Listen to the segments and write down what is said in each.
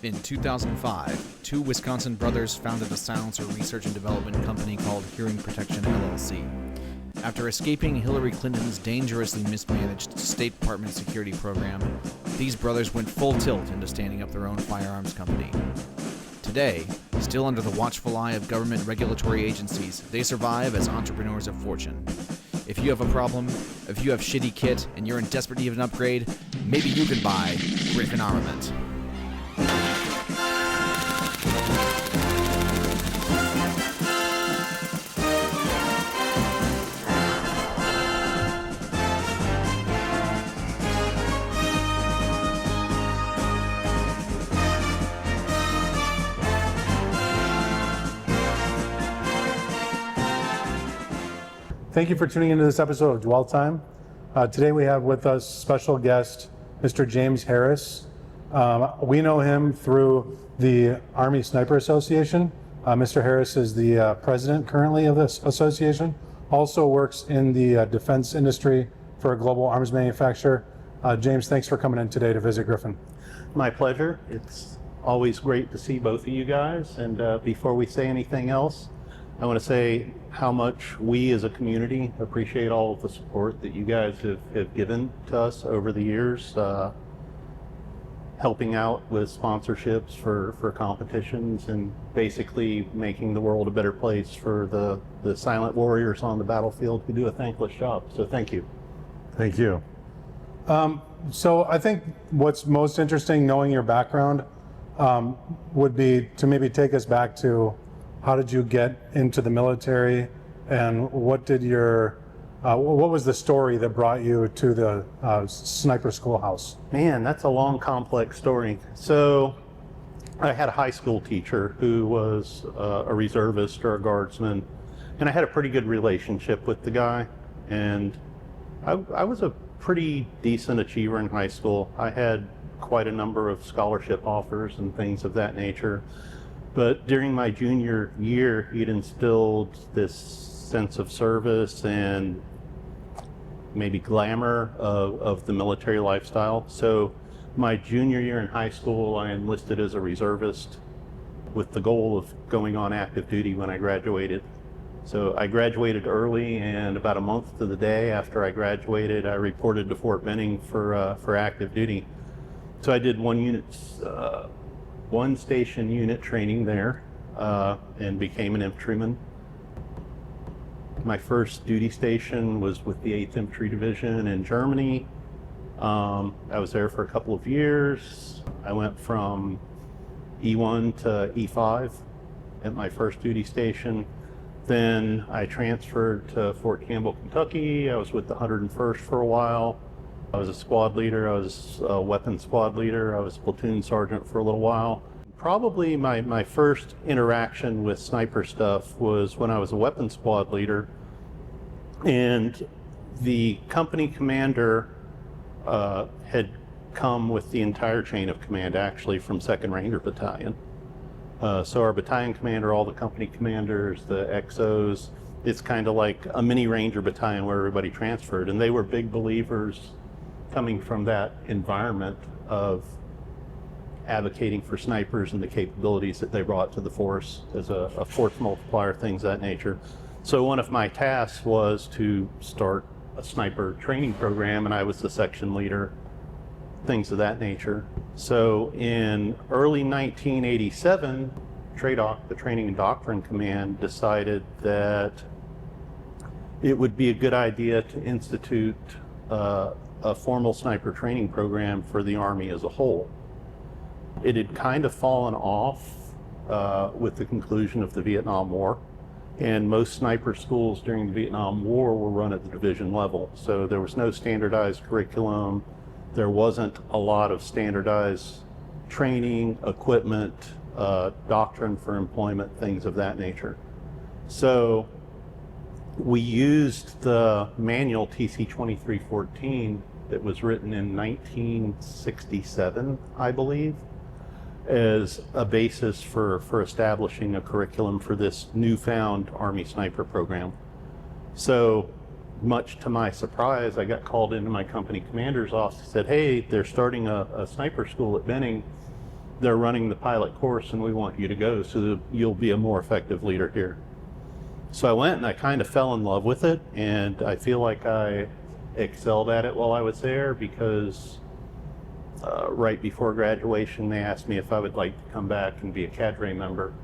In 2005, two Wisconsin brothers founded a silencer research and development company called Hearing Protection LLC. After escaping Hillary Clinton's dangerously mismanaged State Department security program, these brothers went full tilt into standing up their own firearms company. Today, still under the watchful eye of government regulatory agencies, they survive as entrepreneurs of fortune. If you have a problem, if you have shitty kit, and you're in desperate need of an upgrade, maybe you can buy Griffin Armament. Thank you for tuning into this episode of Dwell Time. Today we have with us special guest, Mr. James Harris. We know him through the Army Sniper Association. Mr. Harris is the president currently of this association. Also works in the defense industry for a global arms manufacturer. James, thanks for coming in today to visit Griffin. My pleasure. It's always great to see both of you guys. And before we say anything else, I want to say how much we as a community appreciate all of the support that you guys have given to us over the years, helping out with sponsorships for competitions and basically making the world a better place for the silent warriors on the battlefield who do a thankless job. So thank you. Thank you. So I think what's most interesting, knowing your background, would be to maybe take us back to how did you get into the military, and what was the story that brought you to the sniper schoolhouse? Man, that's a long, complex story. So I had a high school teacher who was a reservist or a guardsman, and I had a pretty good relationship with the guy. And I was a pretty decent achiever in high school. I had quite a number of scholarship offers and things of that nature. But during my junior year, he'd instilled this sense of service and maybe glamour of the military lifestyle. So my junior year in high school, I enlisted as a reservist with the goal of going on active duty when I graduated. So I graduated early, and about a month to the day after I graduated, I reported to Fort Benning for active duty. So I did one station unit training there and became an infantryman. My first duty station was with the 8th Infantry Division in Germany. I was there for a couple of years. I went from E1 to E5 at my first duty station. Then I transferred to Fort Campbell, Kentucky. I was with the 101st for a while. I was a squad leader, I was a weapons squad leader, I was a platoon sergeant for a little while. Probably my first interaction with sniper stuff was when I was a weapons squad leader, and the company commander had come with the entire chain of command, actually, from 2nd Ranger Battalion. So our battalion commander, all the company commanders, the XOs, it's kind of like a mini Ranger battalion where everybody transferred, and they were big believers coming from that environment of advocating for snipers and the capabilities that they brought to the force as a force multiplier, things of that nature. So one of my tasks was to start a sniper training program, and I was the section leader, things of that nature. So in early 1987, TRADOC, the Training and Doctrine Command, decided that it would be a good idea to institute a formal sniper training program for the Army as a whole. It had kind of fallen off with the conclusion of the Vietnam War, and most sniper schools during the Vietnam War were run at the division level. So there was no standardized curriculum. There wasn't a lot of standardized training, equipment, doctrine for employment, things of that nature. So we used the manual TC-2314 that was written in 1967, I believe, as a basis for establishing a curriculum for this newfound Army sniper program. So much to my surprise, I got called into my company commander's office and said, hey, they're starting a sniper school at Benning. they're running the pilot course and we want you to go so that you'll be a more effective leader here. So I went and I kind of fell in love with it, and I feel like I excelled at it while I was there because right before graduation they asked me if I would like to come back and be a cadre member.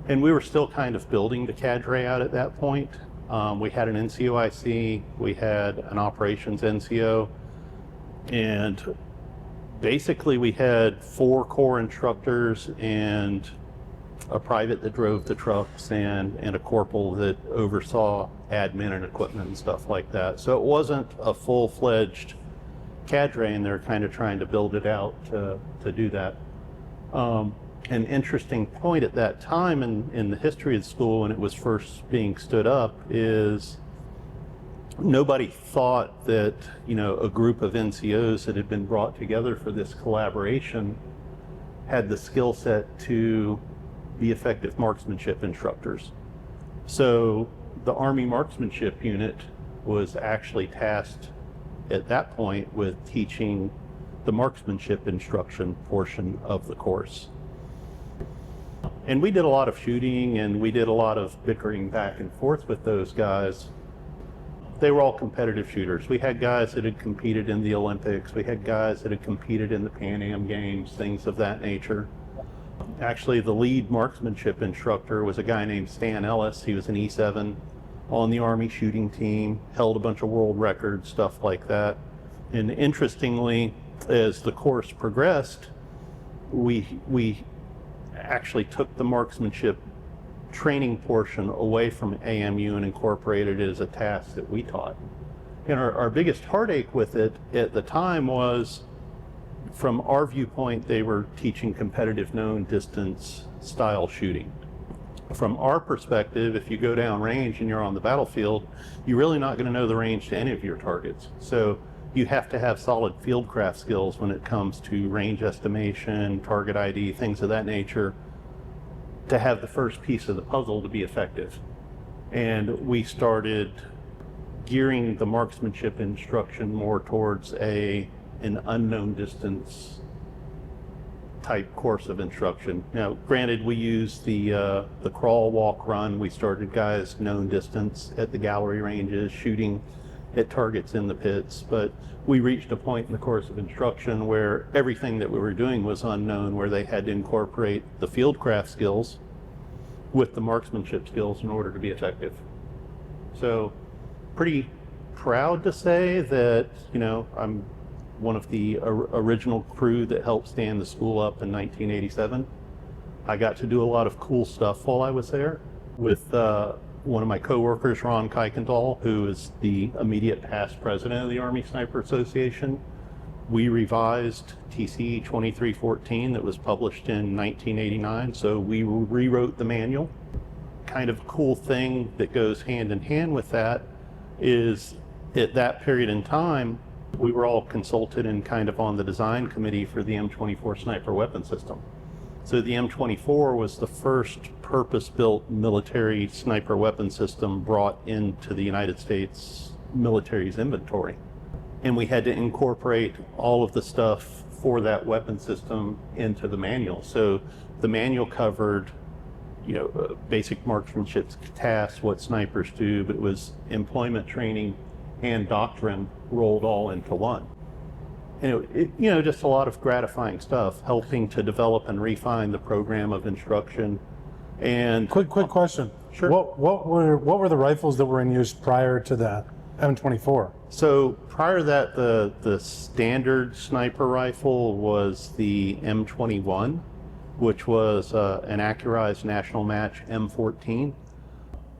And we were still kind of building the cadre out at that point. We had an NCOIC, we had an operations NCO, and basically we had 4 core instructors and a private that drove the trucks and a corporal that oversaw admin and equipment and stuff like that. So it wasn't a full-fledged cadre, and they're kind of trying to build it out to do that. An interesting point at that time in the history of the school when it was first being stood up is nobody thought that, you know, a group of NCOs that had been brought together for this collaboration had the skill set to be effective marksmanship instructors. So the Army Marksmanship Unit was actually tasked at that point with teaching the marksmanship instruction portion of the course. And we did a lot of shooting and we did a lot of bickering back and forth with those guys. They were all competitive shooters. We had guys that had competed in the Olympics. We had guys that had competed in the Pan Am Games, things of that nature. Actually, the lead marksmanship instructor was a guy named Stan Ellis. He was an E7 on the Army shooting team, held a bunch of world records, stuff like that. And interestingly, as the course progressed, we actually took the marksmanship training portion away from AMU and incorporated it as a task that we taught. And our biggest heartache with it at the time was, from our viewpoint, they were teaching competitive known distance style shooting. From our perspective, if you go down range and you're on the battlefield, you're really not going to know the range to any of your targets. So you have to have solid fieldcraft skills when it comes to range estimation, target ID, things of that nature, to have the first piece of the puzzle to be effective. And we started gearing the marksmanship instruction more towards an unknown distance type course of instruction. Now, granted, we used the crawl, walk, run. We started guys known distance at the gallery ranges, shooting at targets in the pits, but we reached a point in the course of instruction where everything that we were doing was unknown, where they had to incorporate the fieldcraft skills with the marksmanship skills in order to be effective. So pretty proud to say that, you know, I'm one of the original crew that helped stand the school up in 1987. I got to do a lot of cool stuff while I was there with one of my coworkers, Ron Kuykendall, who is the immediate past president of the Army Sniper Association. We revised TC 2314 that was published in 1989, so we rewrote the manual. Kind of a cool thing that goes hand in hand with that is, at that period in time, we were all consulted and kind of on the design committee for the M24 sniper weapon system. So the M24 was the first purpose-built military sniper weapon system brought into the United States military's inventory. And we had to incorporate all of the stuff for that weapon system into the manual. So the manual covered, you know, basic marksmanship tasks, what snipers do, but it was employment training and doctrine rolled all into one. And it, you know, just a lot of gratifying stuff, helping to develop and refine the program of instruction. And Quick question. Sure. What were the rifles that were in use prior to that M24? so prior to that, the standard sniper rifle was the M21, which was an Accurized National Match M14.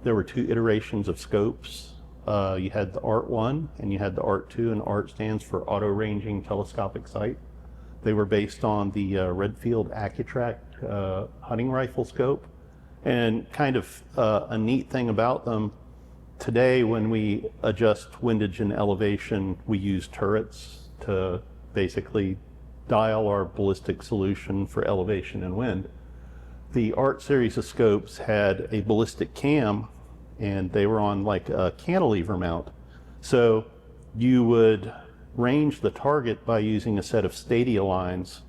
There were 2 iterations of scopes. You had the ART-1 and you had the ART-2, and ART stands for Auto Ranging Telescopic Sight. They were based on the Redfield Accutrack hunting rifle scope. And kind of a neat thing about them, today when we adjust windage and elevation, we use turrets to basically dial our ballistic solution for elevation and wind. The ART series of scopes had a ballistic cam, and they were on like a cantilever mount. So you would range the target by using a set of stadia lines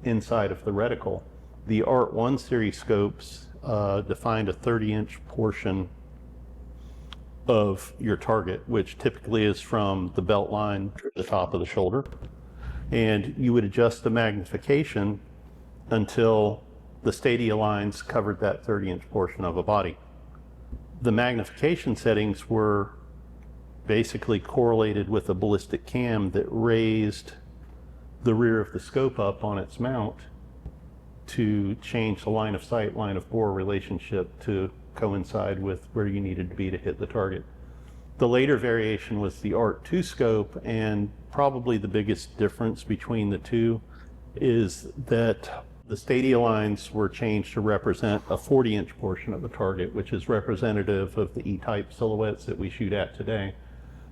inside of the reticle. The ART 1 series scopes defined a 30-inch portion of your target, which typically is from the belt line to the top of the shoulder. And you would adjust the magnification until the stadia lines covered that 30-inch portion of a body. The magnification settings were basically correlated with a ballistic cam that raised the rear of the scope up on its mount to change the line of sight, line of bore relationship to coincide with where you needed to be to hit the target. The later variation was the ART 2 scope, and probably the biggest difference between the two is that the stadia lines were changed to represent a 40-inch portion of the target, which is representative of the E-type silhouettes that we shoot at today.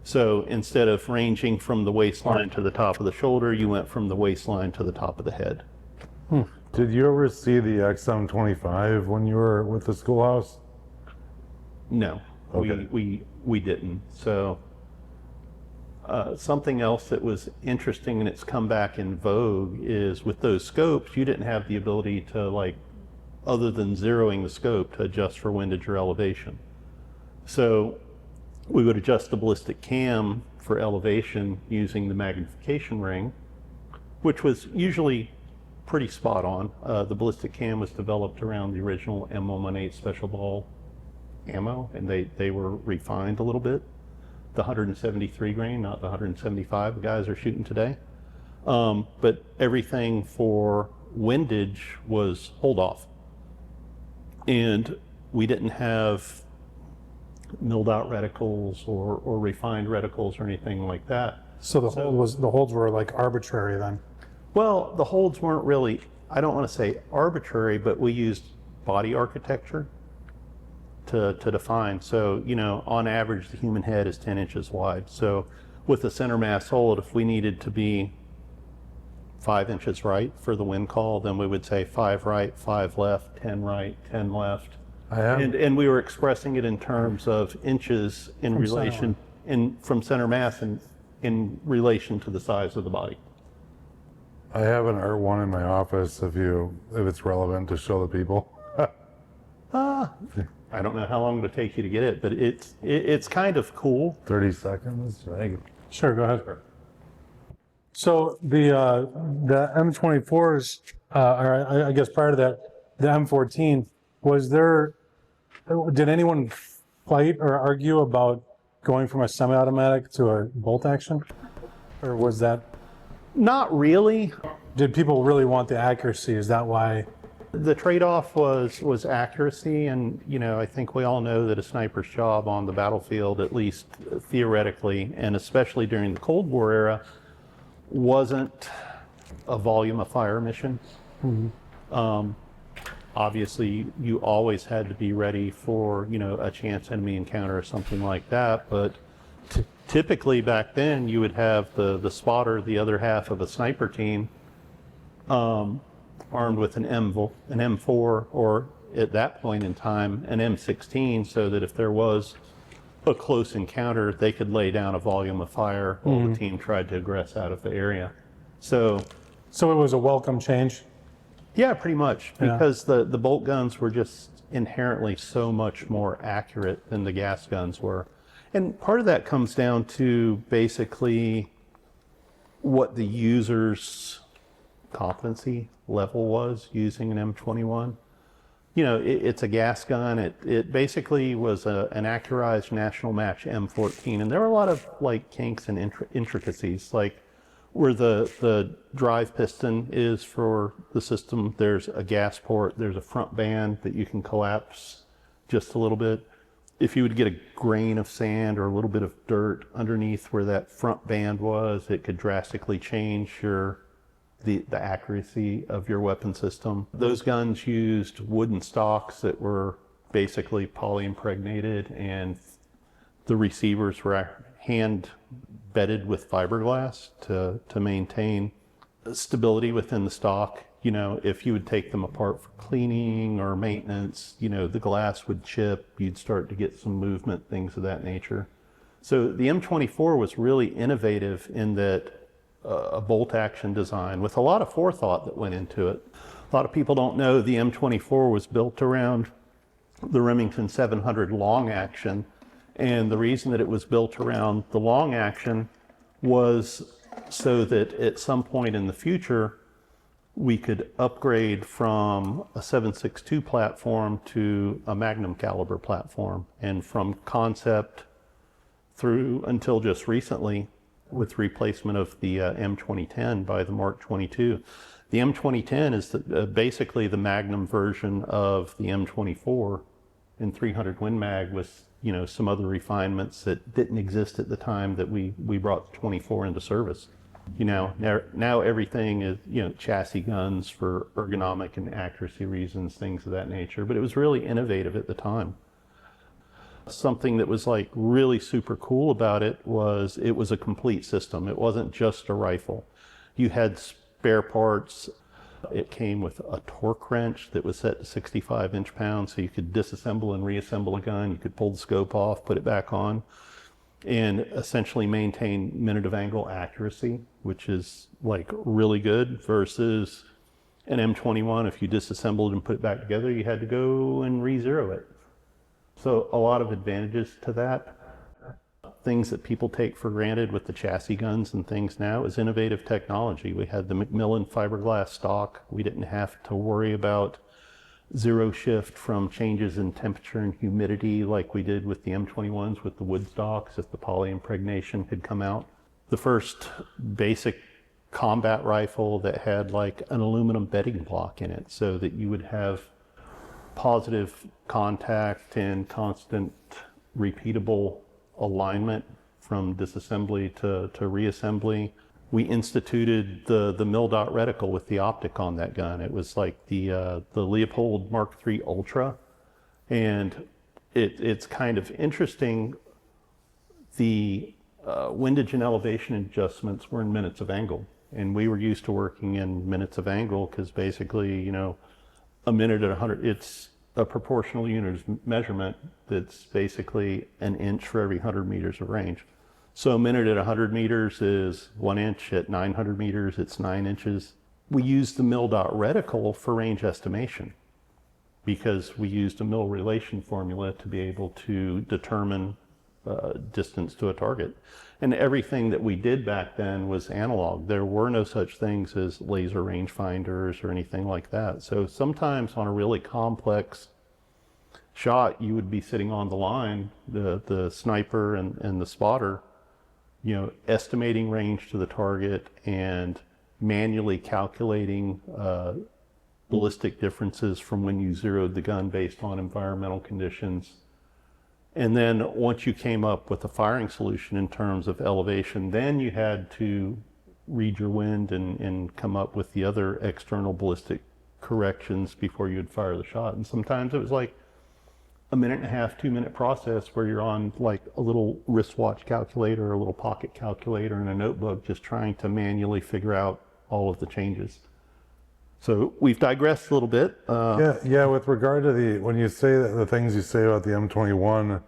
So instead of ranging from the waistline to the top of the shoulder, you went from the waistline to the top of the head. Did you ever see the XM25 when you were with the schoolhouse? No, Okay. we didn't. So something else that was interesting, and it's come back in vogue, is with those scopes, you didn't have the ability to, like, other than zeroing the scope, to adjust for windage or elevation. So we would adjust the ballistic cam for elevation using the magnification ring, which was usually pretty spot on. The ballistic cam was developed around the original M118 special ball ammo, and they were refined a little bit. The 173 grain, not the 175 the guys are shooting today. But everything for windage was hold off. And we didn't have milled out reticles or refined reticles or anything like that. So the holds were like arbitrary then. Well, the holds weren't really, I don't want to say arbitrary, but we used body architecture to define. So, you know, on average, the human head is 10 inches wide. So with the center mass hold, if we needed to be 5 inches right for the wind call, then we would say 5 right, 5 left, 10 right, 10 left. And we were expressing it in terms of inches in From relation, from center mass and in relation to the size of the body. I have an R1 in my office if it's relevant to show the people. I don't know how long it'll take you to get it, but it's kind of cool. 30 seconds. Sure, go ahead. So the M24s, or I guess prior to that, the M14, did anyone fight or argue about going from a semi-automatic to a bolt action? Or was that, Not really. did people really want the accuracy? Is that why? The trade-off was accuracy, and you know, I think we all know that a sniper's job on the battlefield, at least theoretically, and especially during the Cold War era, wasn't a volume of fire mission. Obviously, you always had to be ready for, you know, a chance enemy encounter or something like that, but typically back then you would have the spotter, the other half of a sniper team, armed with an M4, or at that point in time, an M16, so that if there was a close encounter, they could lay down a volume of fire while the team tried to aggress out of the area. So So it was a welcome change? yeah, pretty much, Yeah. because the bolt guns were just inherently so much more accurate than the gas guns were. And part of that comes down to basically what the user's competency level was using an M21. You know, it's a gas gun. It basically was an Accurized National Match M14, and there were a lot of like kinks and intricacies, like where the drive piston is for the system. There's a gas port. There's a front band that you can collapse just a little bit. If you would get a grain of sand or a little bit of dirt underneath where that front band was, it could drastically change the accuracy of your weapon system. Those guns used wooden stocks that were basically poly-impregnated, and the receivers were hand bedded with fiberglass to maintain stability within the stock. You know, if you would take them apart for cleaning or maintenance, you know, the glass would chip, you'd start to get some movement, things of that nature. So the M24 was really innovative in that a bolt action design with a lot of forethought that went into it. A lot of people don't know the M24 was built around the Remington 700 long action, and the reason that it was built around the long action was so that at some point in the future we could upgrade from a 7.62 platform to a Magnum caliber platform. And from concept through until just recently, with replacement of the M2010 by the Mark 22, the M2010 is basically the Magnum version of the M24 in 300 Win Mag with, you know, some other refinements that didn't exist at the time that we brought the 24 into service. You know, now everything is, you know, chassis guns for ergonomic and accuracy reasons, things of that nature, but it was really innovative at the time. Something that was like really super cool about it was a complete system. It wasn't just a rifle. You had spare parts. It came with a torque wrench that was set to 65 inch-pounds, so you could disassemble and reassemble a gun. You could pull the scope off, put it back on, and essentially maintain minute of angle accuracy, which is like really good, versus an M21. If you disassembled and put it back together, you had to go and re-zero it. So a lot of advantages to that. Things that people take for granted with the chassis guns and things now is innovative technology. We had the Macmillan fiberglass stock. We didn't have to worry about zero shift from changes in temperature and humidity like we did with the M21s with the wood stocks if the poly impregnation had come out. The first basic combat rifle that had like an aluminum bedding block in it so that you would have positive contact and constant repeatable alignment from disassembly to reassembly. We instituted the mil-dot reticle with the optic on that gun. It was like the Leupold Mark III Ultra, and it's kind of interesting. The windage and elevation adjustments were in minutes of angle, and we were used to working in minutes of angle because basically, you know, a minute at 100, it's a proportional unit of measurement that's basically an inch for every 100 meters of range. So a minute at 100 meters is 1 inch. At 900 meters, it's 9 inches. We used the mil-dot reticle for range estimation because we used a mil relation formula to be able to determine distance to a target. And everything that we did back then was analog. There were no such things as laser rangefinders or anything like that. So sometimes on a really complex shot, you would be sitting on the line, the sniper and the spotter, you know, estimating range to the target and manually calculating ballistic differences from when you zeroed the gun based on environmental conditions. And then once you came up with a firing solution in terms of elevation, then you had to read your wind and come up with the other external ballistic corrections before you'd fire the shot. And sometimes it was like a 1.5 2-minute process where you're on like a little wristwatch calculator or a little pocket calculator in a notebook just trying to manually figure out all of the changes. So we've digressed a little bit. Yeah. With regard to when you say the things you say about the M21,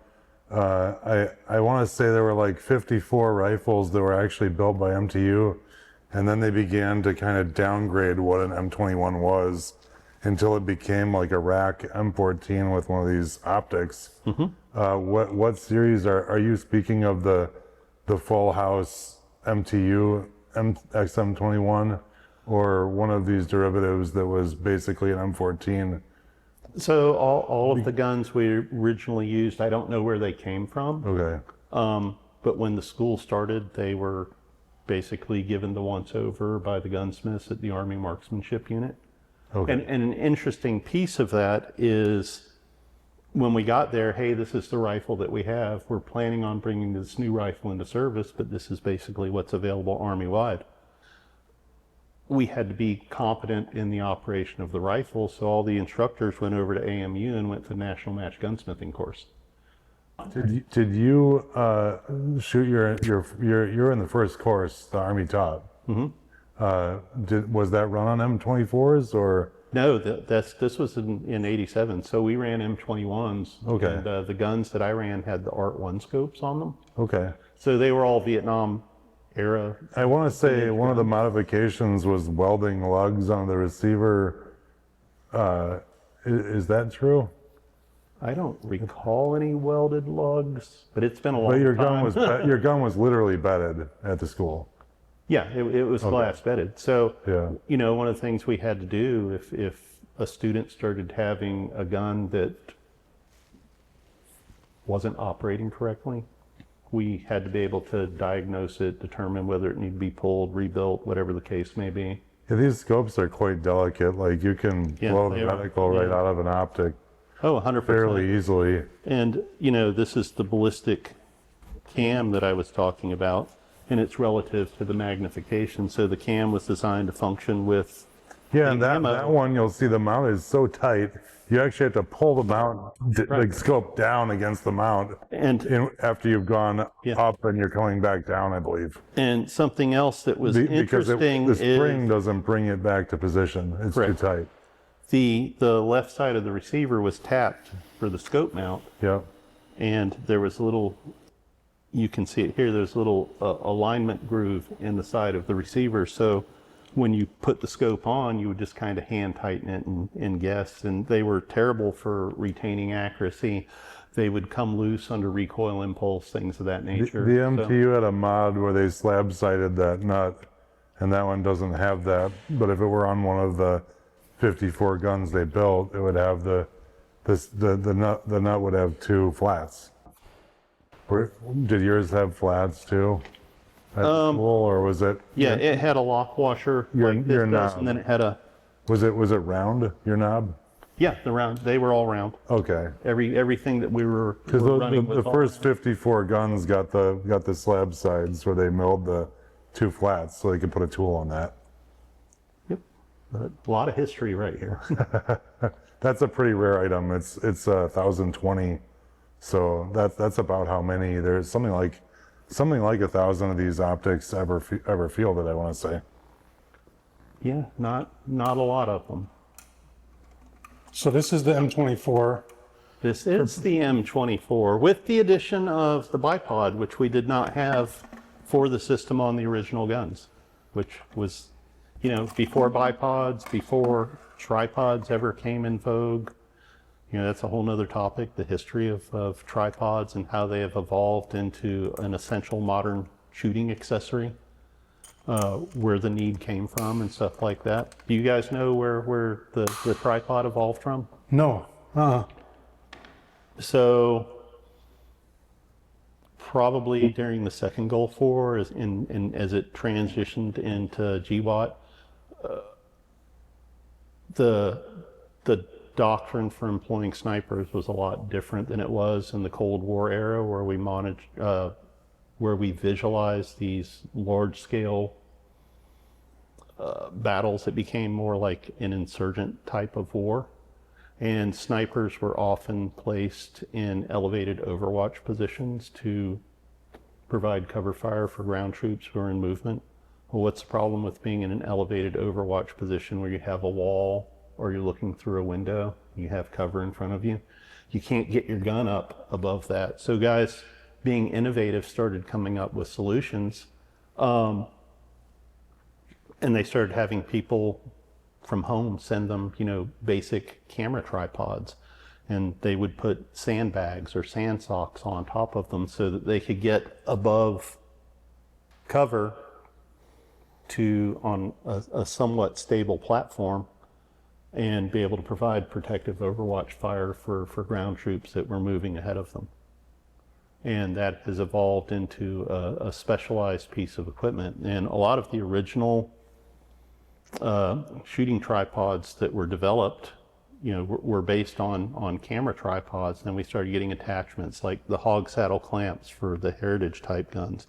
I want to say there were like 54 rifles that were actually built by MTU, and then they began to kind of downgrade what an M21 was until it became like a rack M14 with one of these optics. Mm-hmm. What series are you speaking of? The full house MTU XM21? Or one of these derivatives that was basically an M14? So all of the guns we originally used, I don't know where they came from. Okay. But when the school started, they were basically given the once over by the gunsmiths at the Army Marksmanship Unit. Okay. And an interesting piece of that is when we got there, hey, this is the rifle that we have. We're planning on bringing this new rifle into service, but this is basically what's available Army-wide. We had to be competent in the operation of the rifle, so all the instructors went over to AMU and went to the National Match Gunsmithing course. Did you shoot you're in the first course, the Army taught? Mm-hmm. Was that run on M24s or? No, this was in '87. So we ran M21s. Okay. And the guns that I ran had the Art 1 scopes on them. Okay. So they were all Vietnam era. I want to say one of the modifications was welding lugs on the receiver. Is that true? I don't recall any welded lugs, but it's been a long But your time. your gun was literally bedded at the school. Yeah, it was glass bedded. So, Yeah. you know, one of the things we had to do if a student started having a gun that wasn't operating correctly, we had to be able to diagnose it, determine whether it needed to be pulled, rebuilt, whatever the case may be. Yeah, these scopes are quite delicate. Like you can Yeah, blow they the are. reticle right Yeah. out of an optic Oh, 100%. fairly easily. And, you know, this is the ballistic cam that I was talking about, and it's relative to the magnification. So the cam was designed to function with Yeah, and the that ammo. one you'll see the mount is so tight, you actually have to pull the mount, like scope down against the mount after you've gone Yeah. up and you're coming back down, I believe. And something else that was Because interesting the spring is doesn't bring it back to position. It's Correct. too tight. the left side of the receiver was tapped for the scope mount, Yep. and there was a little, you can see it here, there's a little alignment groove in the side of the receiver. So when you put the scope on, you would just kind of hand tighten it and guess. And they were terrible for retaining accuracy. They would come loose under recoil impulse, things of that nature. The So- MTU had a mod where they slab sided that nut, and that one doesn't have that. But if it were on one of the 54 guns they built, it would have the nut would have two flats. Did yours have flats too? At the school, or was it? Yeah, it had a lock washer like this your does, knob. and then it had a, Was it round? Your knob? yeah, the round, they were all round. Okay. Everything that we were Because running the was all first 54 guns got the slab sides where they milled the two flats so they could put a tool on that. Yep. But a lot of history right here. That's a pretty rare item. It's 1,020, so that's about how many. There's something like 1,000 of these optics ever fielded, I want to say. Yeah, not a lot of them. So this is the M24. This is the M24 with the addition of the bipod, which we did not have for the system on the original guns, which was, you know, before bipods, before tripods ever came in vogue. You know, that's a whole nother topic, the history of tripods and how they have evolved into an essential modern shooting accessory, where the need came from and stuff like that. Do you guys know where the tripod evolved from? No. So probably during the second Gulf War, as it transitioned into GWAT, the doctrine for employing snipers was a lot different than it was in the Cold War era, where we visualized these large-scale battles. It became more like an insurgent type of war. And snipers were often placed in elevated overwatch positions to provide cover fire for ground troops who are in movement. Well, what's the problem with being in an elevated overwatch position where you have a wall or you're looking through a window, you have cover in front of you? You can't get your gun up above that. So guys, being innovative, started coming up with solutions. And they started having people from home send them, you know, basic camera tripods, and they would put sandbags or sand socks on top of them so that they could get above cover on a somewhat stable platform and be able to provide protective overwatch fire for ground troops that were moving ahead of them. And that has evolved into a specialized piece of equipment. And a lot of the original shooting tripods that were developed, you know, were based on camera tripods. Then we started getting attachments like the hog saddle clamps for the heritage type guns.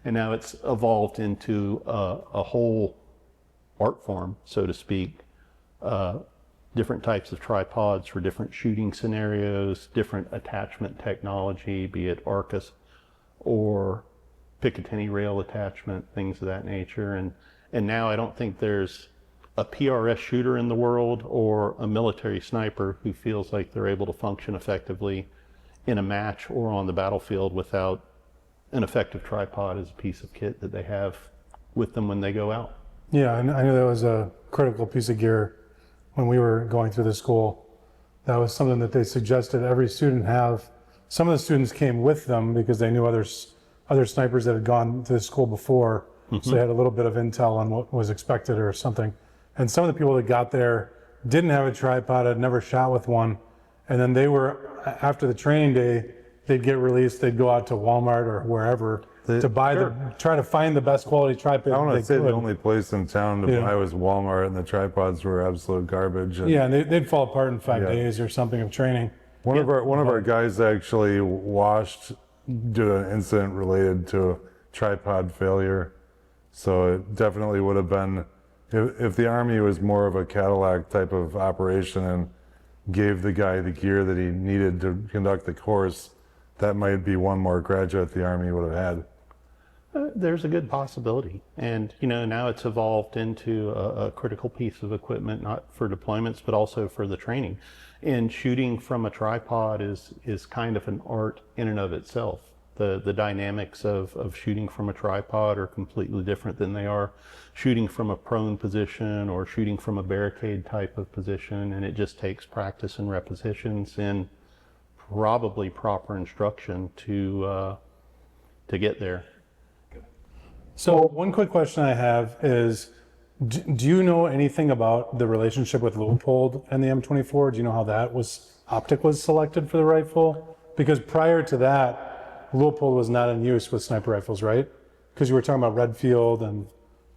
And now it's evolved into a whole art form, so to speak. Different types of tripods for different shooting scenarios, different attachment technology, be it Arcus or Picatinny rail attachment, things of that nature. And now I don't think there's a PRS shooter in the world or a military sniper who feels like they're able to function effectively in a match or on the battlefield without an effective tripod is a piece of kit that they have with them when they go out. Yeah, I knew that was a critical piece of gear when we were going through the school. That was something that they suggested every student have. Some of the students came with them because they knew other snipers that had gone to the school before, so they had a little bit of intel on what was expected or something. And some of the people that got there didn't have a tripod, had never shot with one, and then they were, after the training day, they'd get released, they'd go out to Walmart or wherever to buy try to find the best quality tripod. I want they to say could. the only place in town to Yeah. buy was Walmart, and the tripods were absolute garbage. And Yeah, and they'd fall apart in 5 Yeah. days or something of training. one of our guys actually washed due to an incident related to tripod failure. So it definitely would have been, if the Army was more of a Cadillac type of operation and gave the guy the gear that he needed to conduct the course, that might be one more graduate the Army would have had. There's a good possibility. And, now it's evolved into a critical piece of equipment, not for deployments, but also for the training. And shooting from a tripod is kind of an art in and of itself. The dynamics of shooting from a tripod are completely different than they are shooting from a prone position or shooting from a barricade type of position. And it just takes practice and repetitions and probably proper instruction to get there. So one quick question I have is, do you know anything about the relationship with Leupold and the M24? Do you know how optic was selected for the rifle? Because prior to that, Leupold was not in use with sniper rifles, right? Because you were talking about Redfield and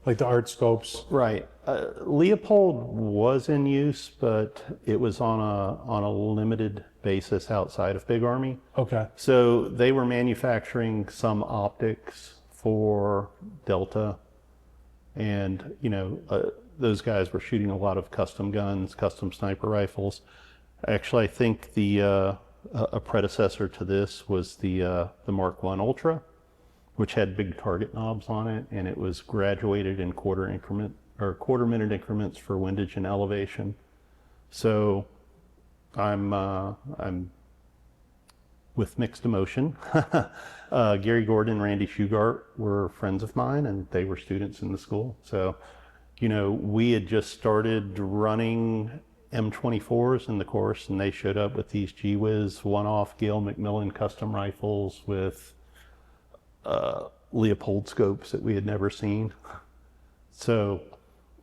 like the art scopes. Right. Leupold was in use, but it was on a limited basis outside of Big Army. Okay. So they were manufacturing some optics for Delta, and those guys were shooting a lot of custom guns, custom sniper rifles. Actually, I think a predecessor to this was the Mark I Ultra, which had big target knobs on it, and it was graduated in quarter minute increments for windage and elevation. So I'm with mixed emotion. Gary Gordon and Randy Shugart were friends of mine, and they were students in the school. So, we had just started running M24s in the course, and they showed up with these G-Wiz one-off Gale McMillan custom rifles with Leupold scopes that we had never seen. So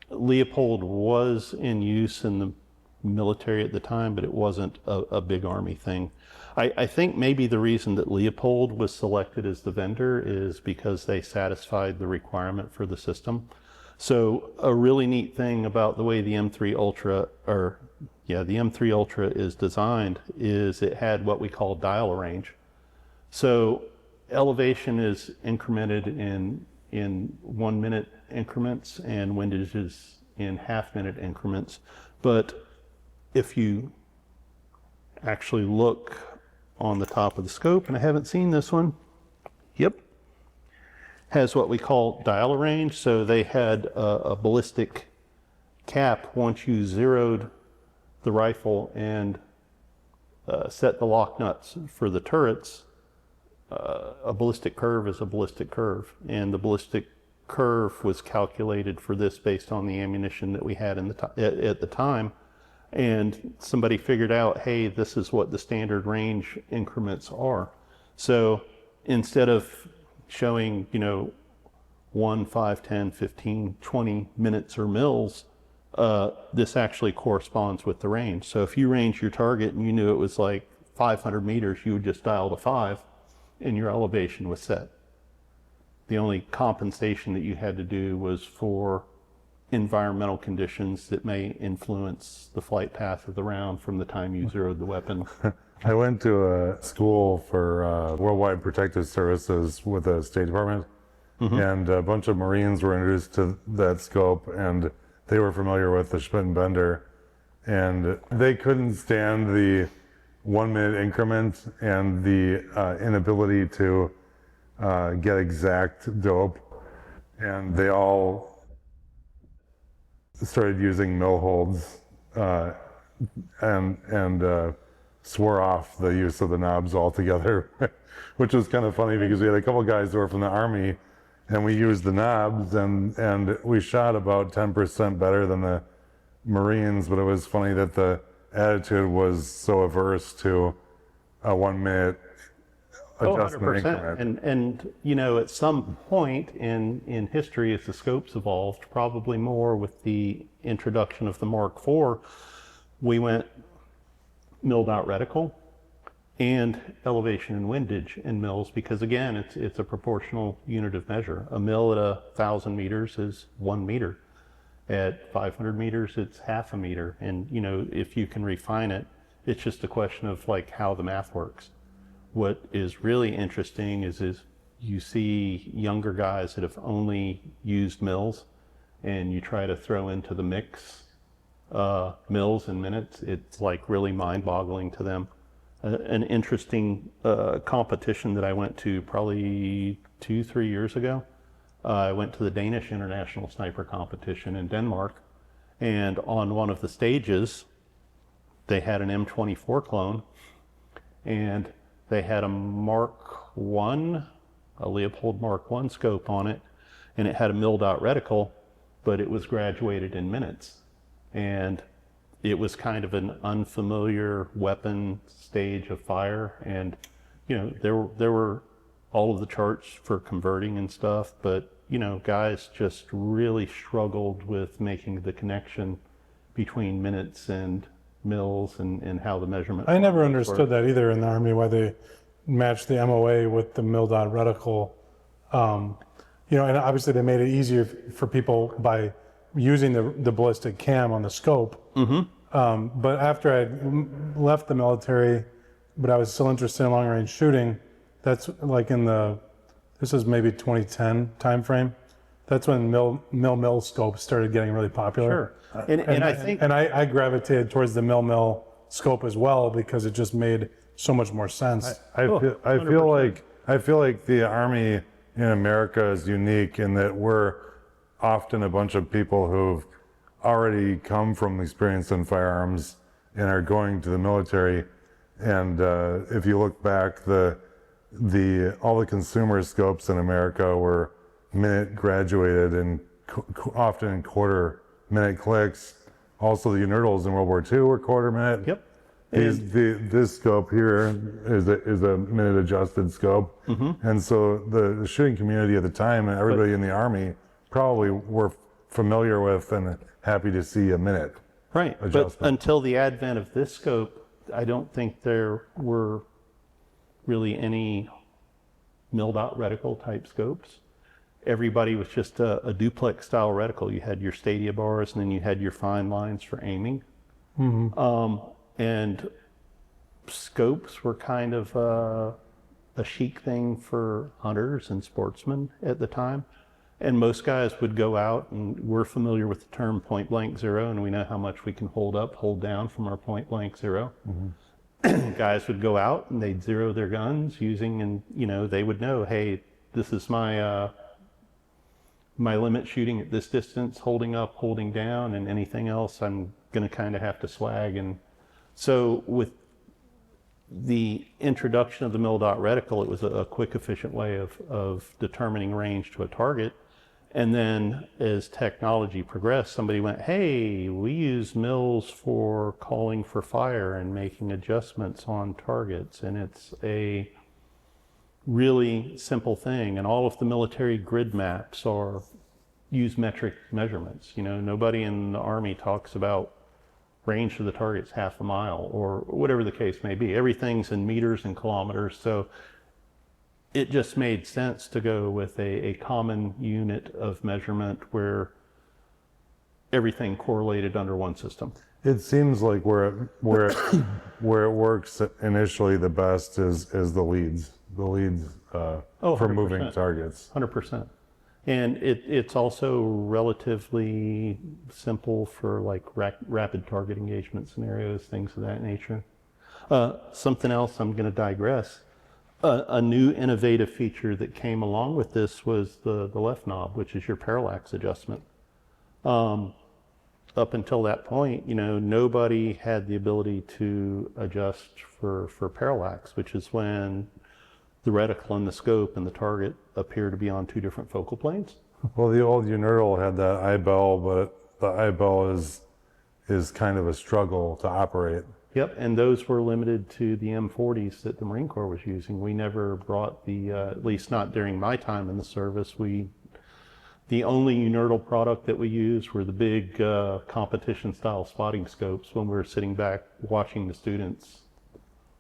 Leupold was in use in the military at the time, but it wasn't a Big Army thing. I think maybe the reason that Leupold was selected as the vendor is because they satisfied the requirement for the system. So a really neat thing about the way the M3 Ultra, the M3 Ultra is designed is it had what we call dial range. So elevation is incremented in 1 minute increments and windage is in half-minute increments. But if you actually look on the top of the scope, and I haven't seen this one, has what we call dial range. So they had a ballistic cap once you zeroed the rifle and set the lock nuts for the turrets. A ballistic curve is a ballistic curve, and the ballistic curve was calculated for this based on the ammunition that we had at the time. And somebody figured out, hey, this is what the standard range increments are. So instead of showing, 1, 5, 10, 15, 20 minutes or mils, this actually corresponds with the range. So if you range your target and you knew it was like 500 meters, you would just dial to 5 and your elevation was set. The only compensation that you had to do was for environmental conditions that may influence the flight path of the round from the time you zeroed the weapon. I went to a school for Worldwide Protective Services with the State Department, and a bunch of Marines were introduced to that scope, and they were familiar with the Schmidt and Bender, and they couldn't stand the 1 minute increment and the inability to get exact dope, and they all started using mill holds and swore off the use of the knobs altogether, which was kind of funny because we had a couple guys who were from the Army, and we used the knobs, and we shot about 10% better than the Marines, but it was funny that the attitude was so averse to a 1 minute adjustment increment. And you know, at some point in history, as the scopes evolved, probably more with the introduction of the Mark IV, we went milled out reticle and elevation and windage in mills, because again, it's a proportional unit of measure. A mill at 1,000 meters is 1 meter. At 500 meters, it's half a meter. And you know, if you can refine it, it's just a question of like how the math works. What is really interesting is you see younger guys that have only used mills, and you try to throw into the mix mills and minutes. It's like really mind-boggling to them. An interesting competition that I went to probably 2-3 years ago. I went to the Danish International Sniper Competition in Denmark, and on one of the stages, they had an M24 clone, and they had a Mark I, a Leopold Mark I scope on it, and it had a milled out reticle, but it was graduated in minutes. And it was kind of an unfamiliar weapon stage of fire. And, you know, there were all of the charts for converting and stuff, but, you know, guys just really struggled with making the connection between minutes and mills and how the measurement. I never understood that either in the Army, why they matched the MOA with the milled out reticle. You know, and obviously they made it easier for people by using the ballistic cam on the scope. But after I left the military, but I was still interested in long range shooting, that's like this is maybe 2010 timeframe. That's when mill scopes started getting really popular. Sure. And I think, and I gravitated towards the mill scope as well, because it just made so much more sense. I feel like the Army in America is unique in that we're often a bunch of people who've already come from experience in firearms and are going to the military. And if you look back, all the consumer scopes in America were minute graduated and often in quarter minute clicks. Also, the Unertals in World War II were quarter minute. Yep. This scope here is a minute adjusted scope. And so the shooting community at the time and everybody in the Army probably were familiar with and happy to see a minute adjustment. But until the advent of this scope, I don't think there were really any milled out reticle type scopes. Everybody was just a duplex style reticle. You had your stadia bars, and then you had your fine lines for aiming. And scopes were kind of a chic thing for hunters and sportsmen at the time. And most guys would go out, and we're familiar with the term point blank zero, and we know how much we can hold down from our point blank zero. Guys would go out and they'd zero their guns using, and you know, they would know, hey, this is my my limit shooting at this distance, holding up, holding down, and anything else I'm going to kind of have to swag. And so with the introduction of the milled out reticle, it was a quick, efficient way of determining range to a target. And then as technology progressed, somebody went, hey, we use mills for calling for fire and making adjustments on targets. And it's a really simple thing. And all of the military grid maps use metric measurements. You know, nobody in the Army talks about range to the target's half a mile or whatever the case may be. Everything's in meters and kilometers. So it just made sense to go with a common unit of measurement where everything correlated under one system. It seems like where it works initially the best is the leads. The leads for moving targets. 100%. And it's also relatively simple for like rapid target engagement scenarios, things of that nature. Something else, I'm going to digress. A new innovative feature that came along with this was the left knob, which is your parallax adjustment. up until that point, nobody had the ability to adjust for parallax, which is when the reticle and the scope and the target appear to be on two different focal planes. Well, the old Unerdal had that eyeball, but the eyeball is kind of a struggle to operate. Yep, and those were limited to the M40s that the Marine Corps was using. We never brought at least not during my time in the service, the only Unerdal product that we used were the big competition-style spotting scopes when we were sitting back watching the students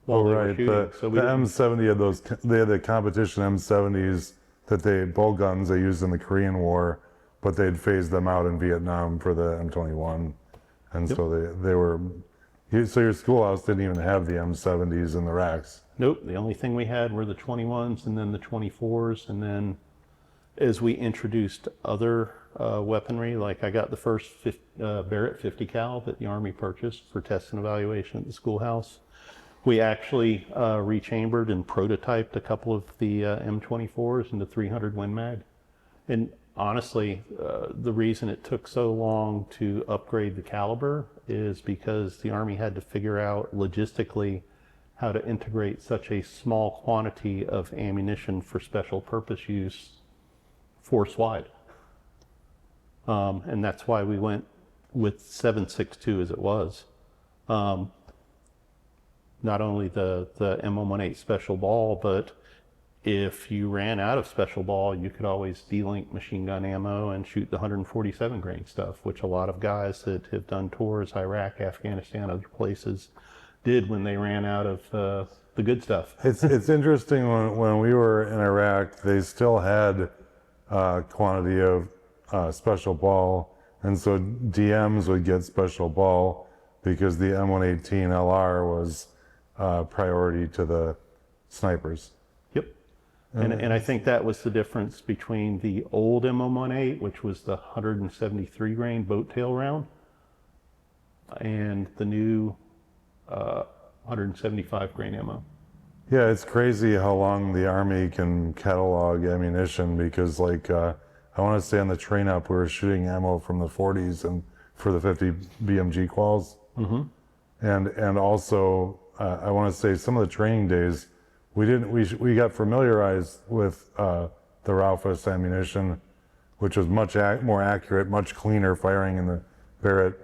while they were shooting. The M70 had those. They had the competition M70s bull guns they used in the Korean War, but they'd phased them out in Vietnam for the M21, and so they were. So your schoolhouse didn't even have the M70s in the racks. Nope. The only thing we had were the 21s and then the 24s, and then as we introduced other weaponry, like I got the first Barrett 50 cal that the Army purchased for test and evaluation at the schoolhouse. We actually rechambered and prototyped a couple of the M24s into 300 Win Mag. And honestly, the reason it took so long to upgrade the caliber is because the Army had to figure out logistically how to integrate such a small quantity of ammunition for special purpose use force-wide. And that's why we went with 7.62 as it was. Not only the M118 special ball, but if you ran out of special ball, you could always de-link machine gun ammo and shoot the 147 grain stuff, which a lot of guys that have done tours, Iraq, Afghanistan, other places, did when they ran out of the good stuff. It's interesting when we were in Iraq, they still had quantity of special ball, and so DMs would get special ball because the M118 LR was priority to the snipers. Yep. And I think that was the difference between the old M118, which was the 173 grain boat tail round, and the new 175 grain ammo. Yeah, it's crazy how long the Army can catalog ammunition because, like, I want to say on the train up, we were shooting ammo from the 40s and for the 50 BMG quals. Mm-hmm. And also, I want to say some of the training days, we got familiarized with the Raufoss ammunition, which was much more accurate, much cleaner firing in the Barrett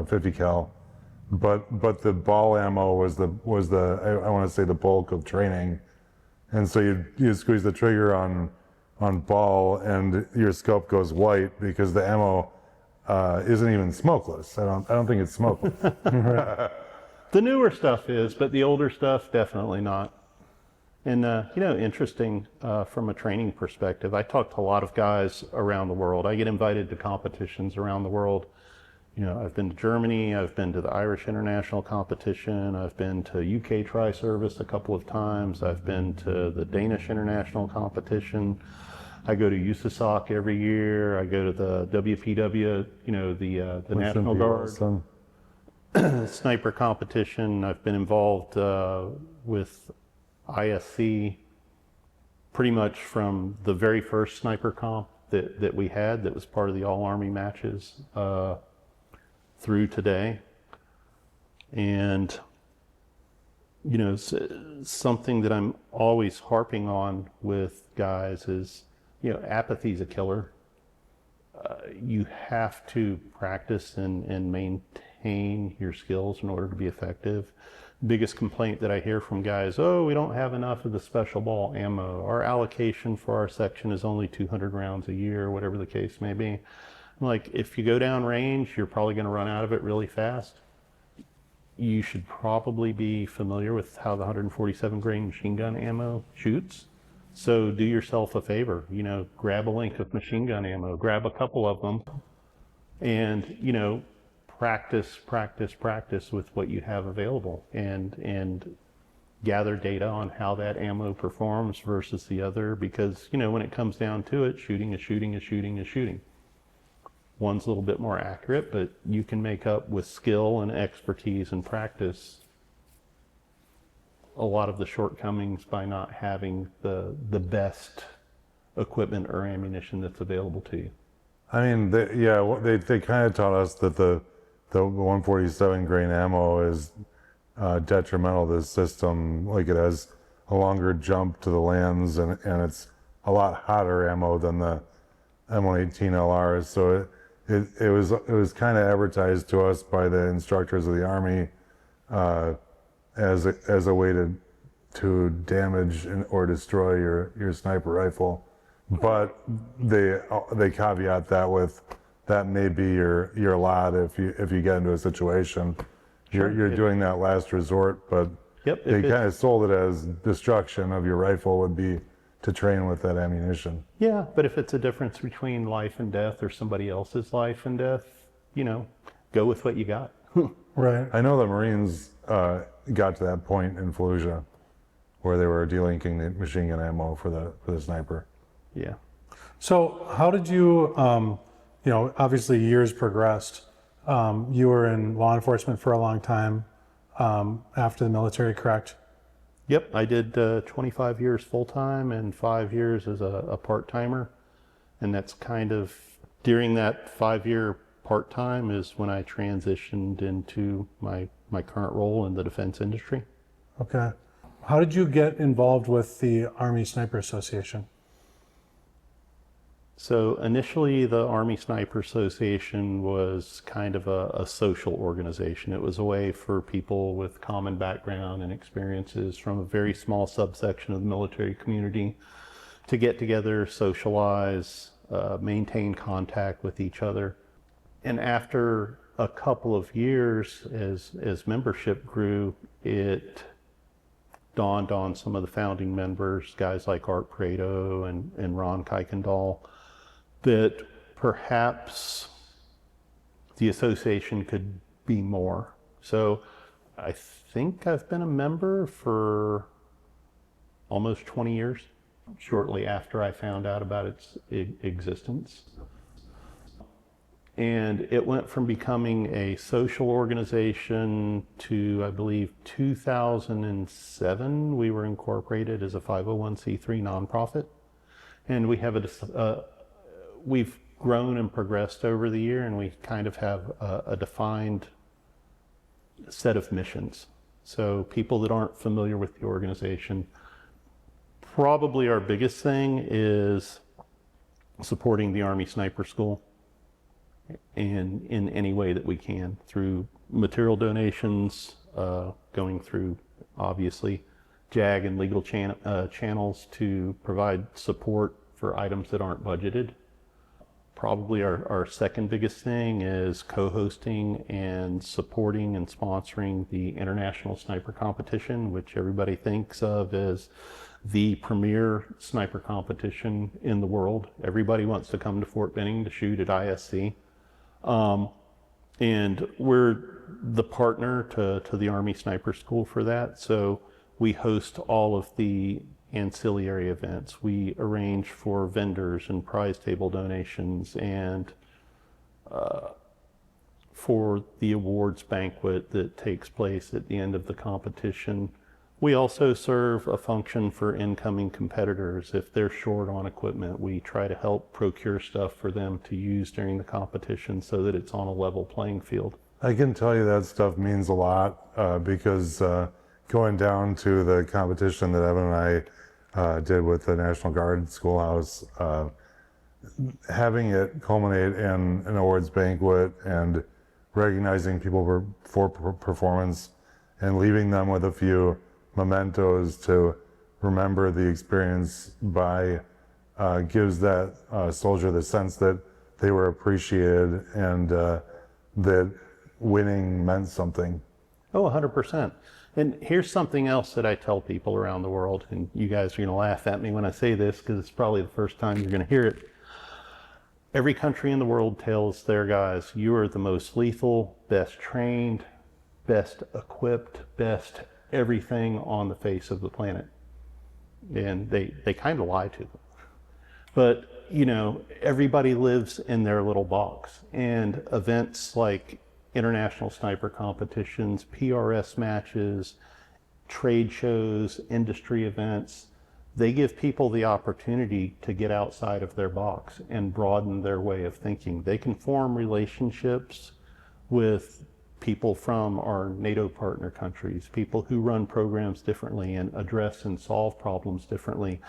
50 cal. But the ball ammo was the I want to say the bulk of training, and so you squeeze the trigger on ball and your scope goes white because the ammo isn't even smokeless. I don't think it's smokeless. The newer stuff is, but the older stuff definitely not. And interesting from a training perspective, I talk to a lot of guys around the world. I get invited to competitions around the world. I've been to Germany, I've been to the Irish International Competition, I've been to UK Tri-Service a couple of times, I've been to the Danish International Competition, I go to USASOC every year, I go to the WPW, the National Guard sniper competition. I've been involved with ISC pretty much from the very first sniper comp that we had that was part of the All-Army matches through today. And something that I'm always harping on with guys is apathy's a killer. You have to practice and maintain your skills in order to be effective. Biggest complaint that I hear from guys, we don't have enough of the special ball ammo. Our allocation for our section is only 200 rounds a year, whatever the case may be. Like, if you go down range, you're probably going to run out of it really fast. You should probably be familiar with how the 147 grain machine gun ammo shoots. So do yourself a favor, grab a link of machine gun ammo, grab a couple of them, and, practice with what you have available and gather data on how that ammo performs versus the other, because, when it comes down to it, shooting is shooting is shooting is shooting. One's a little bit more accurate, but you can make up with skill and expertise and practice a lot of the shortcomings by not having the best equipment or ammunition that's available to you. I mean, they kind of taught us that the 147 grain ammo is detrimental to the system. Like it has a longer jump to the lands, and it's a lot hotter ammo than the M118 LRs. So it was kind of advertised to us by the instructors of the Army as a way to damage or destroy your sniper rifle. But they caveat that with that may be your lot if you get into a situation. You're doing that last resort, but Yep, they if kind of sold it as destruction of your rifle would be to train with that ammunition. Yeah, but if it's a difference between life and death or somebody else's life and death, go with what you got. Right. I know the Marines got to that point in Fallujah where they were delinking the machine gun ammo for the sniper. Yeah. So how did you, obviously years progressed. You were in law enforcement for a long time after the military, correct? Yep, I did 25 years full-time and 5 years as a part-timer. And that's kind of, during that 5-year part-time is when I transitioned into my current role in the defense industry. Okay. How did you get involved with the Army Sniper Association? So initially, the Army Sniper Association was kind of a social organization. It was a way for people with common background and experiences from a very small subsection of the military community to get together, socialize, maintain contact with each other. And after a couple of years, as membership grew, it dawned on some of the founding members, guys like Art Prado and Ron Kuykendall, that perhaps the association could be more. So I think I've been a member for almost 20 years, shortly after I found out about its existence. And it went from becoming a social organization to, I believe, 2007, we were incorporated as a 501c3 nonprofit. And we have we've grown and progressed over the year, and we kind of have a defined set of missions. So people that aren't familiar with the organization, probably our biggest thing is supporting the Army Sniper School in any way that we can, through material donations, going through, obviously, JAG and legal channels to provide support for items that aren't budgeted. Probably our second biggest thing is co-hosting and supporting and sponsoring the International Sniper Competition, which everybody thinks of as the premier sniper competition in the world. Everybody wants to come to Fort Benning to shoot at ISC. And we're the partner to the Army Sniper School for that. So we host all of the ancillary events. We arrange for vendors and prize table donations, and for the awards banquet that takes place at the end of the competition. We also serve a function for incoming competitors. If they're short on equipment, we try to help procure stuff for them to use during the competition so that it's on a level playing field. I can tell you that stuff means a lot because going down to the competition that Evan and I did with the National Guard Schoolhouse, having it culminate in an awards banquet and recognizing people for performance and leaving them with a few mementos to remember the experience by gives that soldier the sense that they were appreciated and that winning meant something. Oh, 100%. And here's something else that I tell people around the world, and you guys are going to laugh at me when I say this because it's probably the first time you're going to hear it. Every country in the world tells their guys, you are the most lethal, best trained, best equipped, best everything on the face of the planet. And they kind of lie to them. But, everybody lives in their little box. And events like international sniper competitions, PRS matches, trade shows, industry events, They give people the opportunity to get outside of their box and broaden their way of thinking. They can form relationships with people from our NATO partner countries, people who run programs differently and address and solve problems differently,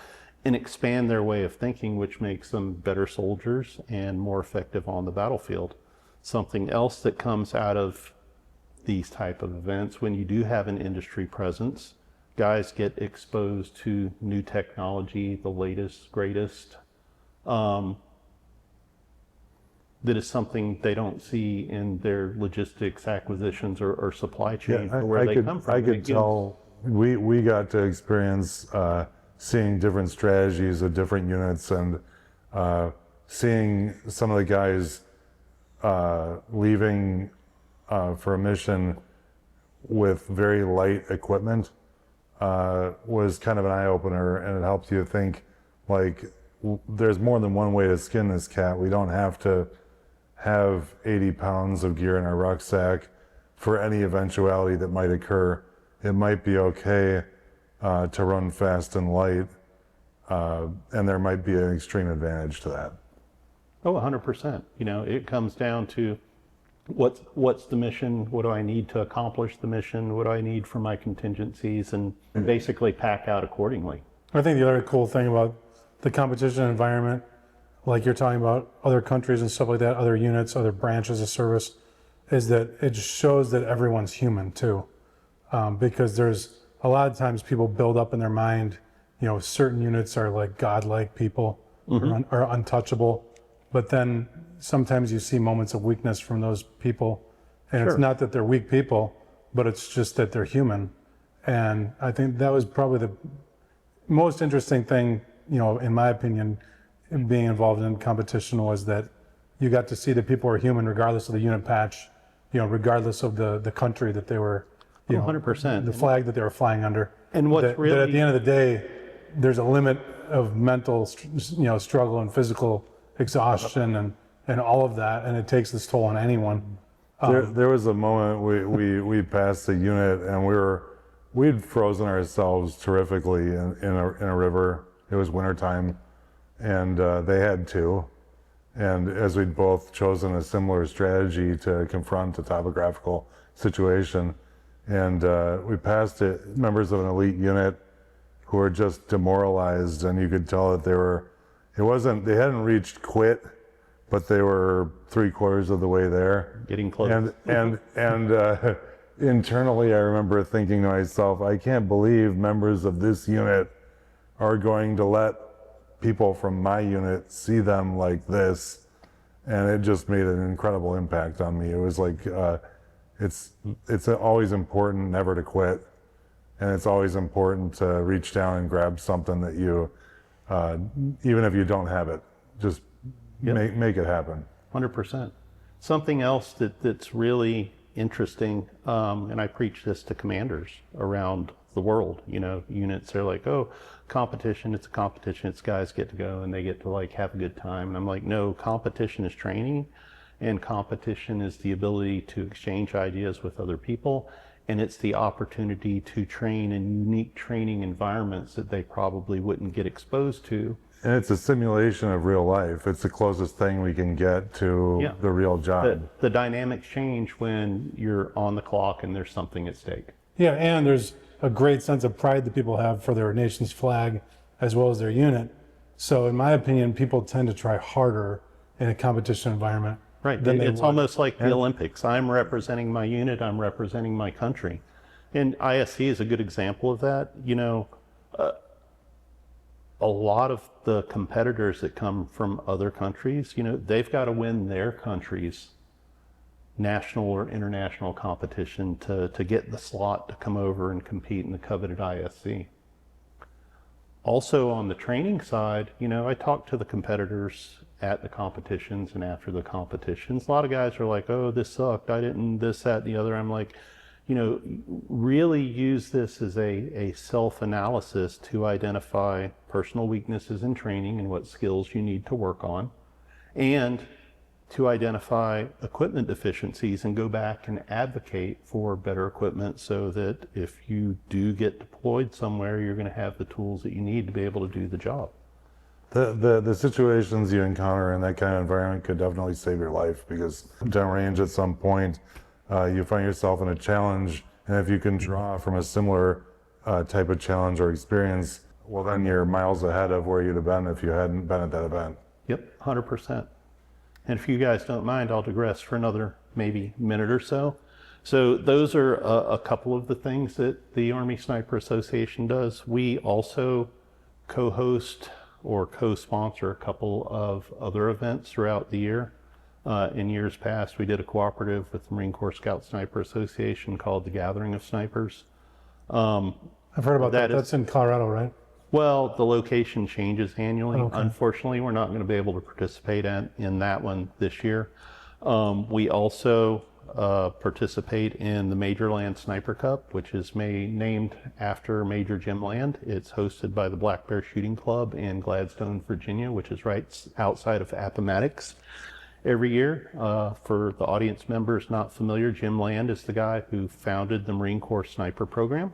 and expand their way of thinking, which makes them better soldiers and more effective on the battlefield. Something else that comes out of these type of events, when you do have an industry presence, guys get exposed to new technology, the latest, greatest. That is something they don't see in their logistics acquisitions or supply chain for where they come from. I could tell we got to experience seeing different strategies of different units, and seeing some of the guys leaving for a mission with very light equipment was kind of an eye-opener, and it helps you think, like, there's more than one way to skin this cat. We don't have to have 80 pounds of gear in our rucksack for any eventuality that might occur. It might be okay to run fast and light, and there might be an extreme advantage to that. Oh, 100%. You know, it comes down to what's the mission? What do I need to accomplish the mission? What do I need for my contingencies? And basically pack out accordingly. I think the other cool thing about the competition environment, like you're talking about other countries and stuff like that, other units, other branches of service, is that it shows that everyone's human too. Because there's a lot of times people build up in their mind, you know, certain units are like godlike people, or untouchable. But then sometimes you see moments of weakness from those people. And it's not that they're weak people, but it's just that they're human. And I think that was probably the most interesting thing, you know, in my opinion, in being involved in competition, was that you got to see that people are human regardless of the unit patch, you know, regardless of the country that they were, you know, 100%. the flag that they were flying under. And what's that at the end of the day, there's a limit of mental, you know, struggle and physical exhaustion and all of that, and it takes this toll on anyone. There was a moment we passed a unit, and we'd frozen ourselves terrifically in a river. It was wintertime, and they had too. And as we'd both chosen a similar strategy to confront a topographical situation, and we passed it, members of an elite unit who were just demoralized, and you could tell that they hadn't reached quit, but they were 3/4 of the way there. Getting close. And internally, I remember thinking to myself, I can't believe members of this unit are going to let people from my unit see them like this. And it just made an incredible impact on me. It was like, it's always important never to quit. And it's always important to reach down and grab something that you, even if you don't have it, just make it happen. 100%. Something else that's really interesting, and I preach this to commanders around the world, you know, units are like, oh, competition, it's a competition, it's guys get to go and they get to like have a good time. And I'm like, no, competition is training, and competition is the ability to exchange ideas with other people. And it's the opportunity to train in unique training environments that they probably wouldn't get exposed to. And it's a simulation of real life. It's the closest thing we can get to the real job. The dynamics change when you're on the clock and there's something at stake. Yeah, and there's a great sense of pride that people have for their nation's flag as well as their unit. So in my opinion, people tend to try harder in a competition environment. Right, it's almost like the Olympics. I'm representing my unit, I'm representing my country. And ISC is a good example of that. You know, a lot of the competitors that come from other countries, you know, they've got to win their country's national or international competition to get the slot to come over and compete in the coveted ISC. Also on the training side, you know, I talk to the competitors at the competitions and after the competitions. A lot of guys are like, oh, this sucked, I didn't this, that, and the other. I'm like, you know, really use this as a self-analysis to identify personal weaknesses in training and what skills you need to work on, and to identify equipment deficiencies and go back and advocate for better equipment so that if you do get deployed somewhere, you're going to have the tools that you need to be able to do the job. The situations you encounter in that kind of environment could definitely save your life, because downrange at some point you find yourself in a challenge, and if you can draw from a similar type of challenge or experience, well, then you're miles ahead of where you'd have been if you hadn't been at that event. Yep, 100%. And if you guys don't mind, I'll digress for another maybe minute or so. So those are a couple of the things that the Army Sniper Association does. We also co-host or co-sponsor a couple of other events throughout the year. In years past, we did a cooperative with the Marine Corps Scout Sniper Association called the Gathering of Snipers. I've heard about that. That's in Colorado, right? Well, the location changes annually. Okay. Unfortunately, we're not going to be able to participate in that one this year. We also participate in the Major Land Sniper Cup, which is named after Major Jim Land. It's hosted by the Black Bear Shooting Club in Gladstone, Virginia, which is right outside of Appomattox. Every year, for the audience members not familiar, Jim Land is the guy who founded the Marine Corps Sniper Program.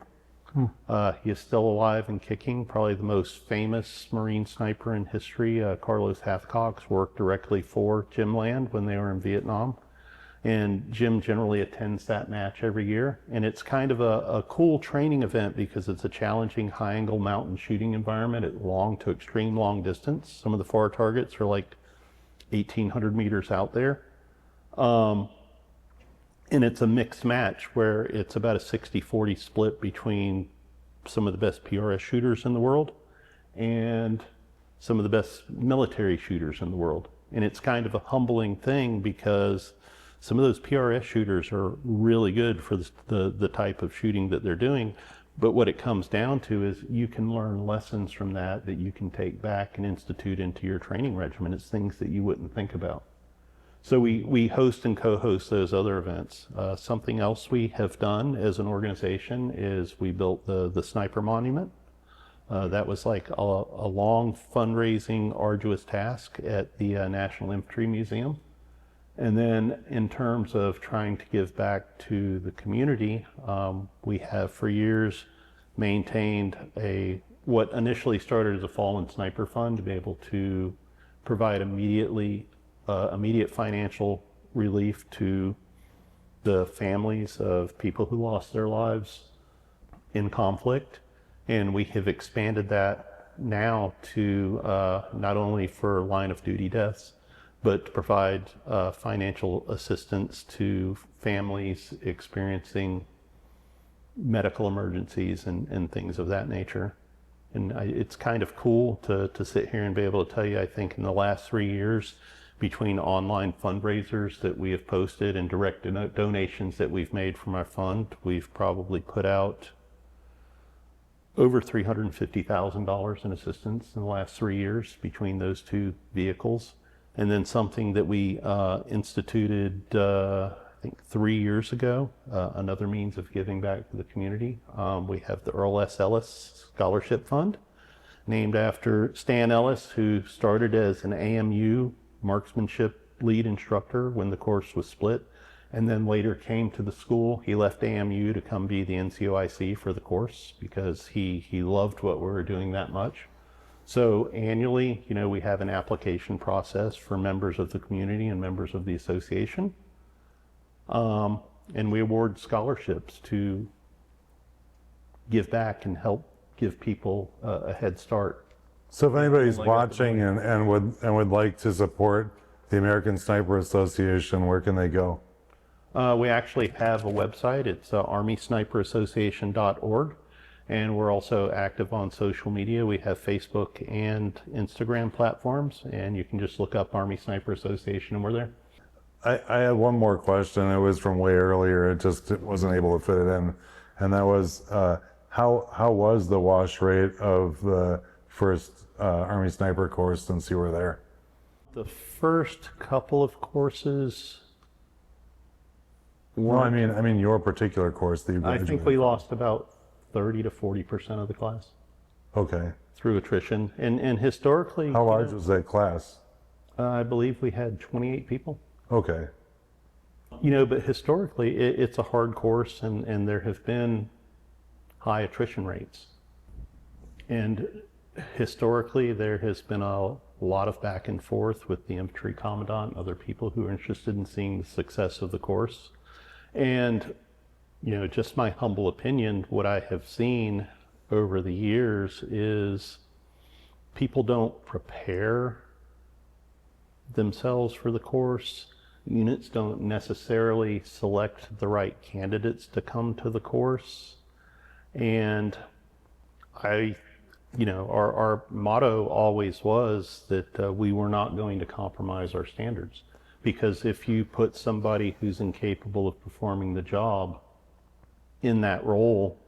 He is still alive and kicking. Probably the most famous Marine sniper in history, Carlos Hathcox, worked directly for Jim Land when they were in Vietnam. And Jim generally attends that match every year. And it's kind of a cool training event because it's a challenging high-angle mountain shooting environment at long to extreme long distance. Some of the far targets are like 1,800 meters out there. And it's a mixed match where it's about a 60-40 split between some of the best PRS shooters in the world and some of the best military shooters in the world. And it's kind of a humbling thing because some of those PRS shooters are really good for the type of shooting that they're doing. But what it comes down to is you can learn lessons from that you can take back and institute into your training regimen. It's things that you wouldn't think about. So we host and co-host those other events. Something else we have done as an organization is we built the Sniper Monument. That was like a long fundraising, arduous task at the National Infantry Museum. And then in terms of trying to give back to the community, we have for years maintained what initially started as a Fallen Sniper Fund to be able to provide immediate financial relief to the families of people who lost their lives in conflict. And we have expanded that now to not only for line of duty deaths, but to provide financial assistance to families experiencing medical emergencies and things of that nature. And it's kind of cool to sit here and be able to tell you, I think in the last 3 years, between online fundraisers that we have posted and direct donations that we've made from our fund, we've probably put out over $350,000 in assistance in the last 3 years between those two vehicles. And then something that we instituted, I think 3 years ago, another means of giving back to the community. We have the Earl S. Ellis Scholarship Fund, named after Stan Ellis, who started as an AMU marksmanship lead instructor when the course was split, and then later came to the school. He left AMU to come be the NCOIC for the course because he loved what we were doing that much. So annually, we have an application process for members of the community and members of the association. And we award scholarships to give back and help give people a head start. So if anybody's watching and would like to support the American Sniper Association, where can they go? We actually have a website. It's armysniperassociation.org. And we're also active on social media. We have Facebook and Instagram platforms, and you can just look up Army Sniper Association and we're there. I had one more question. It was from way earlier. It wasn't able to fit it in. And that was, how was the wash rate of the first Army Sniper course since you were there? The first couple of courses. Well, I mean your particular course that you graduated. I think we lost about 30 to 40% of the class. Okay. Through attrition. And historically. How large was that class? I believe we had 28 people. Okay. But historically, it's a hard course, and there have been high attrition rates. And historically, there has been a lot of back and forth with the infantry commandant and other people who are interested in seeing the success of the course. And, just my humble opinion, what I have seen over the years is people don't prepare themselves for the course. Units don't necessarily select the right candidates to come to the course. And our motto always was that we were not going to compromise our standards. Because if you put somebody who's incapable of performing the job in that role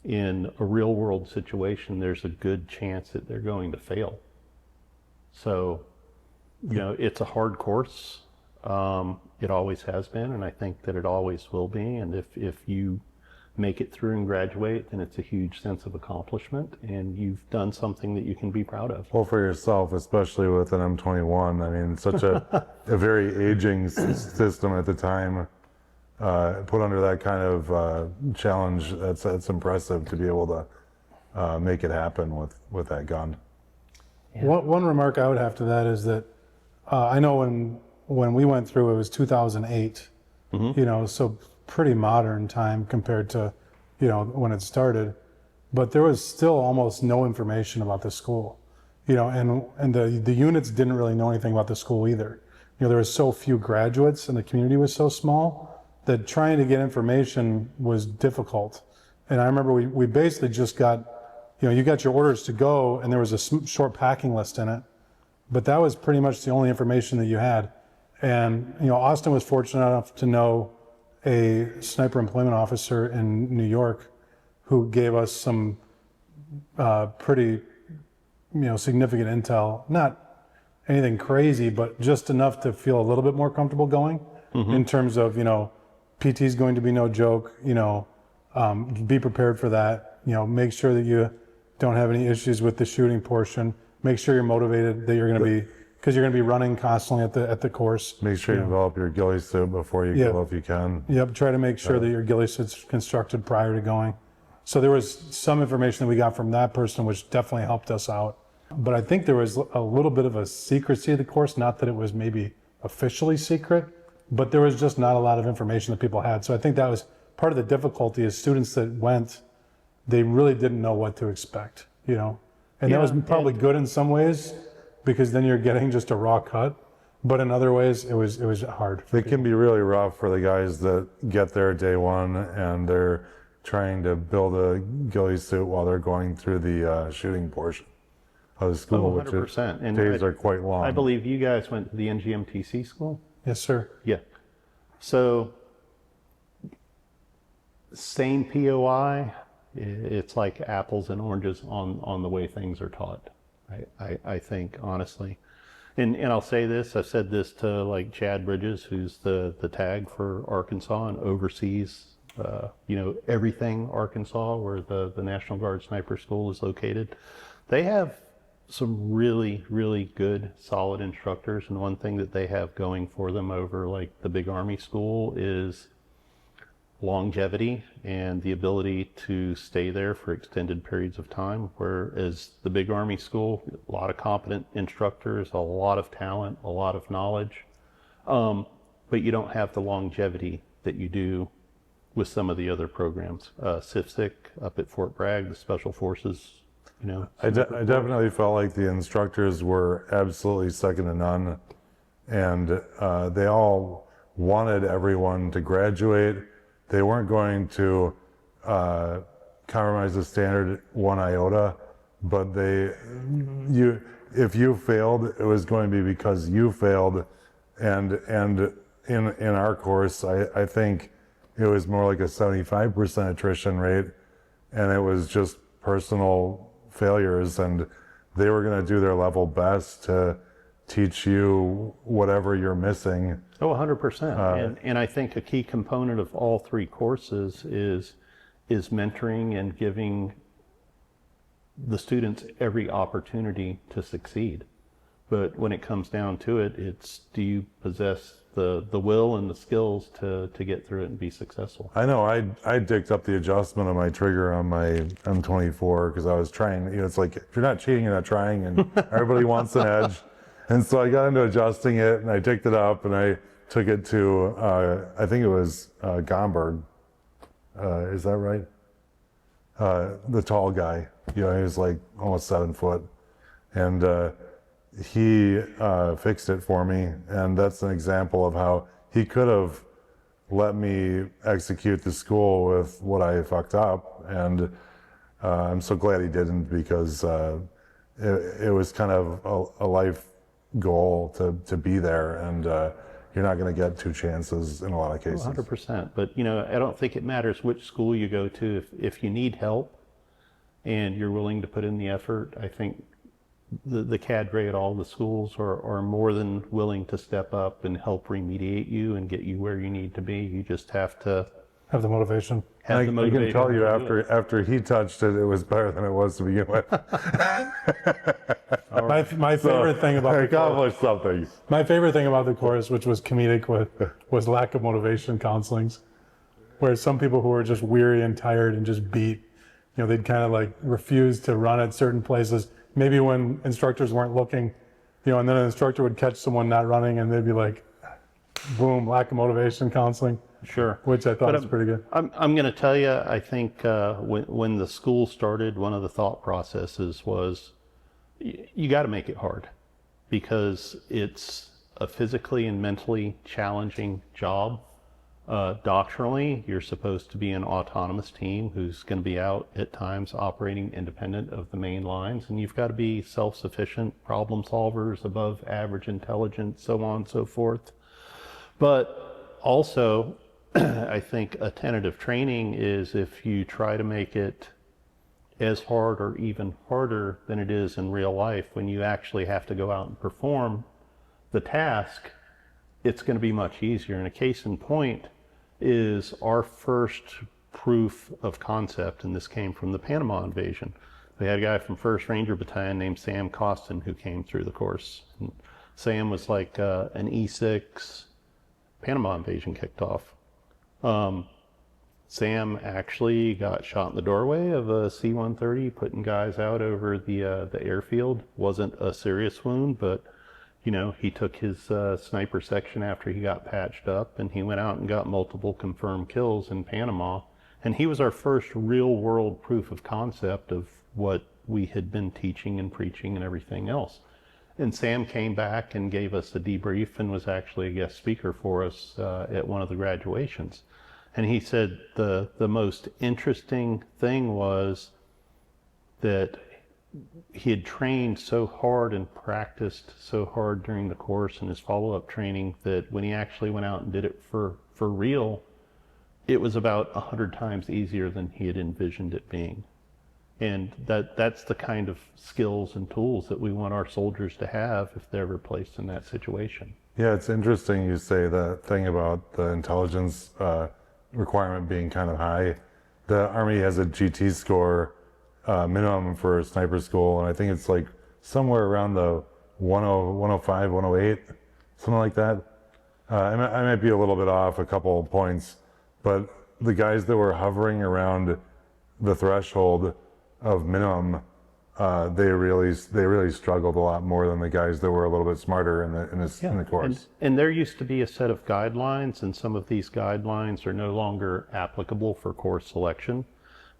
in a real world situation, there's a good chance that they're going to fail. So, it's a hard course. It always has been, and I think that it always will be. And if you make it through and graduate, then it's a huge sense of accomplishment, and you've done something that you can be proud of. Well, for yourself, especially with an M21, I mean, such a very aging system at the time, put under that kind of challenge, that's impressive to be able to make it happen with that gun. Yeah. One remark I would have to that is that I know when we went through, it was 2008, so pretty modern time compared to, when it started, but there was still almost no information about the school, and the units didn't really know anything about the school either. There was so few graduates and the community was so small that trying to get information was difficult. And I remember we basically just got, you got your orders to go and there was a short packing list in it, but that was pretty much the only information that you had. And, Austin was fortunate enough to know a sniper employment officer in New York who gave us some pretty, significant intel, not anything crazy, but just enough to feel a little bit more comfortable going in terms of, PT is going to be no joke, be prepared for that, make sure that you don't have any issues with the shooting portion, make sure you're motivated, that you're going to be, because you're going to be running constantly at the course. Make sure you develop your ghillie suit before you go if you can. Yep, try to make sure that your ghillie suit's constructed prior to going. So there was some information that we got from that person, which definitely helped us out. But I think there was a little bit of a secrecy of the course, not that it was maybe officially secret, but there was just not a lot of information that people had. So I think that was part of the difficulty is students that went, they really didn't know what to expect, And that was probably good in some ways, because then you're getting just a raw cut. But in other ways, it was hard. It can be really rough for the guys that get there day one and they're trying to build a ghillie suit while they're going through the shooting portion of the school, 100%. which days are quite long. I believe you guys went to the NGMTC school? Yes, sir. Yeah. So, same POI, it's like apples and oranges on the way things are taught. I think, honestly. And I'll say this, I've said this to like Chad Bridges, who's the tag for Arkansas and oversees, everything Arkansas, where the National Guard Sniper School is located. They have some really, really good, solid instructors. And one thing that they have going for them over like the big Army school is longevity and the ability to stay there for extended periods of time, whereas the big Army school, a lot of competent instructors, a lot of talent, a lot of knowledge, but you don't have the longevity that you do with some of the other programs. CIFSIC up at Fort Bragg, the Special Forces, I definitely felt like the instructors were absolutely second to none, and they all wanted everyone to graduate. They weren't going to compromise the standard one iota, but if you failed, it was going to be because you failed. And in our course, I think it was more like a 75% attrition rate, and it was just personal failures, and they were going to do their level best to teach you whatever you're missing. Oh, 100%. And I think a key component of all three courses is mentoring and giving the students every opportunity to succeed. But when it comes down to it, it's do you possess the will and the skills to get through it and be successful? I know I dicked up the adjustment of my trigger on my M24 because I was trying, it's like if you're not cheating, you're not trying, and everybody wants an edge. And so I got into adjusting it and I dicked it up and I took it to, I think it was Gomberg. Is that right? The tall guy, he was like almost 7 foot. And he fixed it for me, and that's an example of how he could have let me execute the school with what I fucked up, and I'm so glad he didn't, because it was kind of a life goal to be there, and you're not going to get 2 chances in a lot of cases. 100%. But I don't think it matters which school you go to. If you need help and you're willing to put in the effort, I think the cadre at all the schools are more than willing to step up and help remediate you and get you where you need to be. You just have to Have the motivation. have the motivation. I can tell you to do it. after he touched it, it was better than it was to begin with. My favorite thing about I the course, accomplished something. my favorite thing about the course, which was comedic, was lack of motivation counselings, where some people who were just weary and tired and just beat, they'd kind of like refuse to run at certain places. Maybe when instructors weren't looking, and then an instructor would catch someone not running and they'd be like, boom, lack of motivation counseling. Sure. Which I thought was pretty good. I'm going to tell you, I think when the school started, one of the thought processes was you got to make it hard, because it's a physically and mentally challenging job. Doctrinally, you're supposed to be an autonomous team who's going to be out at times operating independent of the main lines, and you've got to be self-sufficient problem solvers, above average intelligence, so on and so forth. But also, I think a tenet of training is if you try to make it as hard or even harder than it is in real life, when you actually have to go out and perform the task, it's going to be much easier. And a case in point is our first proof of concept, and this came from the Panama invasion. We had a guy from 1st Ranger Battalion named Sam Costin who came through the course. And Sam was like an E6. Panama invasion kicked off. Sam actually got shot in the doorway of a C-130, putting guys out over the airfield. Wasn't a serious wound, but he took his sniper section after he got patched up, and he went out and got multiple confirmed kills in Panama. And he was our first real world proof of concept of what we had been teaching and preaching and everything else. And Sam came back and gave us a debrief and was actually a guest speaker for us at one of the graduations. And he said the most interesting thing was that he had trained so hard and practiced so hard during the course and his follow-up training that when he actually went out and did it for real, it was about 100 times easier than he had envisioned it being. And that's the kind of skills and tools that we want our soldiers to have if they're ever placed in that situation. Yeah, it's interesting you say that thing about the intelligence requirement being kind of high. The Army has a GT score minimum for sniper school, and I think it's like somewhere around the 105, 108, something like that. I might be a little bit off a couple of points, but the guys that were hovering around the threshold of minimum, they really struggled a lot more than the guys that were a little bit smarter in the course. And there used to be a set of guidelines, and some of these guidelines are no longer applicable for course selection.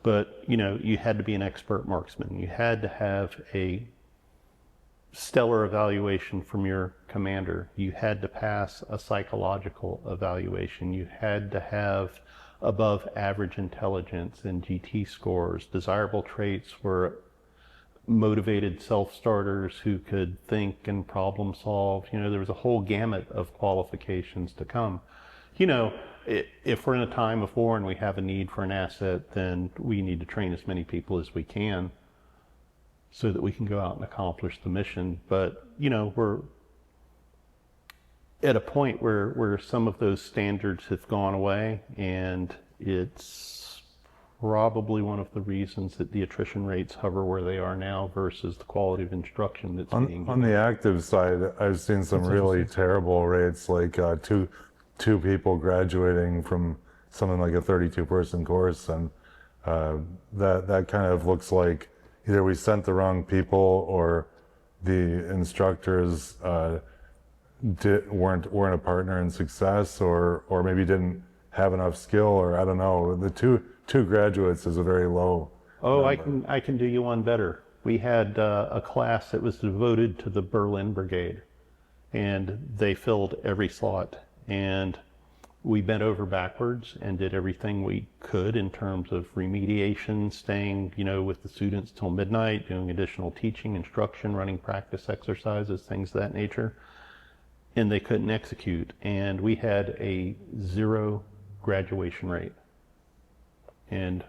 But you had to be an expert marksman. You had to have a stellar evaluation from your commander. You had to pass a psychological evaluation. You had to have above average intelligence and GT scores. Desirable traits were motivated self-starters who could think and problem solve. There was a whole gamut of qualifications to come. If we're in a time of war and we have a need for an asset, then we need to train as many people as we can so that we can go out and accomplish the mission. But, we're at a point where some of those standards have gone away, and it's probably one of the reasons that the attrition rates hover where they are now versus the quality of instruction that's being On the active side, I've seen some really terrible rates, like two people graduating from something like a 32-person course, and that kind of looks like either we sent the wrong people or the instructors weren't a partner in success, or maybe didn't have enough skill, or I don't know. The two graduates is a very low. Oh, I can do you one better. We had a class that was devoted to the Berlin Brigade, and they filled every slot, and we bent over backwards and did everything we could in terms of remediation, staying, with the students till midnight, doing additional teaching, instruction, running practice exercises, things of that nature. And they couldn't execute. And we had a 0 graduation rate. And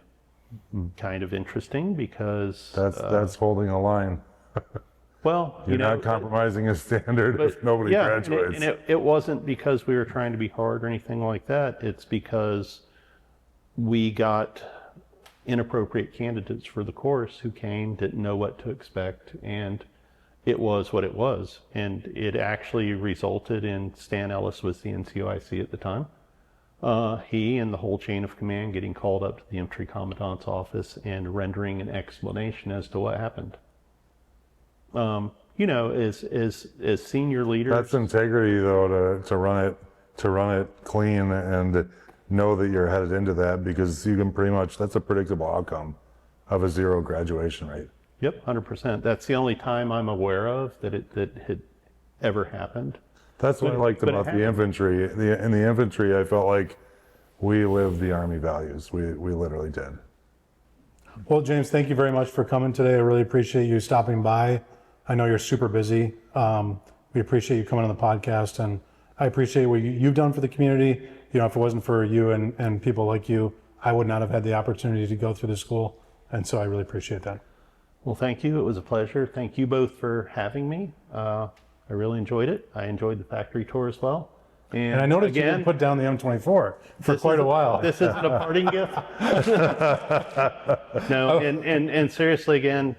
kind of interesting because That's holding a line. well, You're not compromising a standard if nobody graduates. And it wasn't because we were trying to be hard or anything like that. It's because we got inappropriate candidates for the course who came, didn't know what to expect, and it was what it was. And it actually resulted in Stan Ellis was the NCOIC at the time. He and the whole chain of command getting called up to the infantry commandant's office and rendering an explanation as to what happened. As senior leaders. That's integrity, though, to run it clean and know that you're headed into that, because you can pretty much, that's a predictable outcome of a 0 graduation rate. Yep, 100%. That's the only time I'm aware of that had ever happened. That's what I liked about the infantry. In the infantry, I felt like we lived the Army values. We literally did. Well, James, thank you very much for coming today. I really appreciate you stopping by. I know you're super busy. We appreciate you coming on the podcast, and I appreciate what you've done for the community. If it wasn't for you and people like you, I would not have had the opportunity to go through the school, and so I really appreciate that. Well, thank you. It was a pleasure. Thank you both for having me. I really enjoyed it. I enjoyed the factory tour as well. And I noticed you didn't put down the M24 for quite a while. This isn't a parting gift. No, and seriously, again,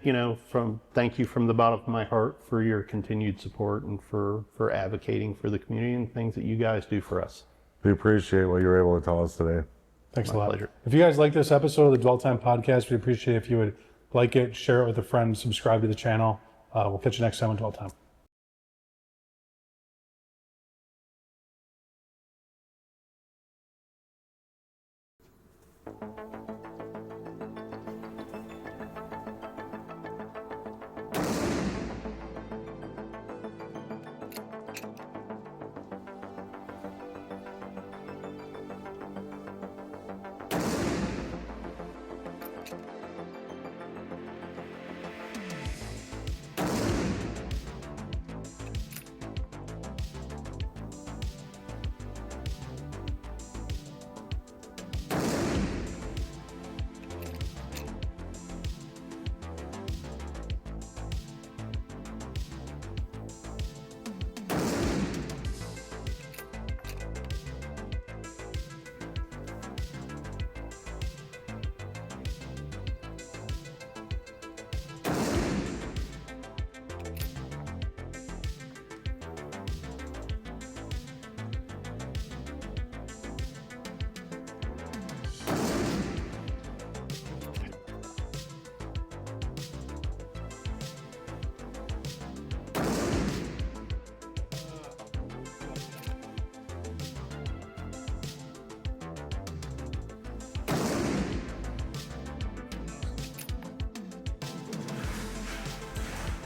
thank you from the bottom of my heart for your continued support and for advocating for the community and things that you guys do for us. We appreciate what you were able to tell us today. Thanks My a lot. pleasure. If you guys like this episode of the Dwell Time Podcast, we'd appreciate if you would like it, share it with a friend, subscribe to the channel. We'll catch you next time on Dwell Time.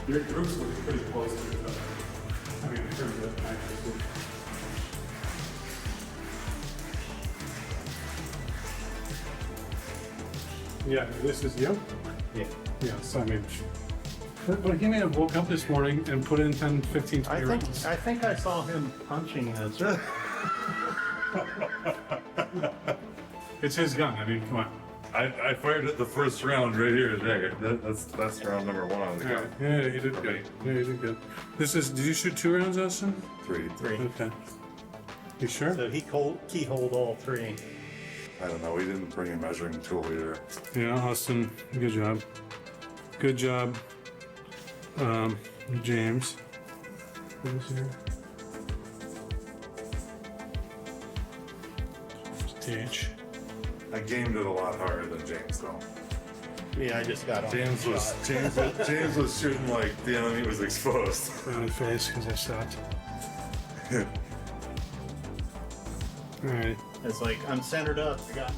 Your groups look pretty close to each other. I mean, in terms of accuracy. Yeah, this is you? Yeah. Yeah, so I mean, but he may have woke up this morning and put in 10, 15, 20 rounds. I think I saw him punching us. It's his gun. I mean, come on. I fired it the first round right here today. That's round number 1 on the gun. Yeah, you did good. Yeah, you did good. Did you shoot 2 rounds, Austin? 3. Okay. You sure? So he keyholed all 3. I don't know. We didn't bring a measuring tool either. Yeah, Austin, good job. Good job, James. What is here? H. I gamed it a lot harder than James though. Yeah, I just got on. James was shooting like the enemy was exposed. Round face because I sucked. Alright. It's like, I'm centered up. I got it.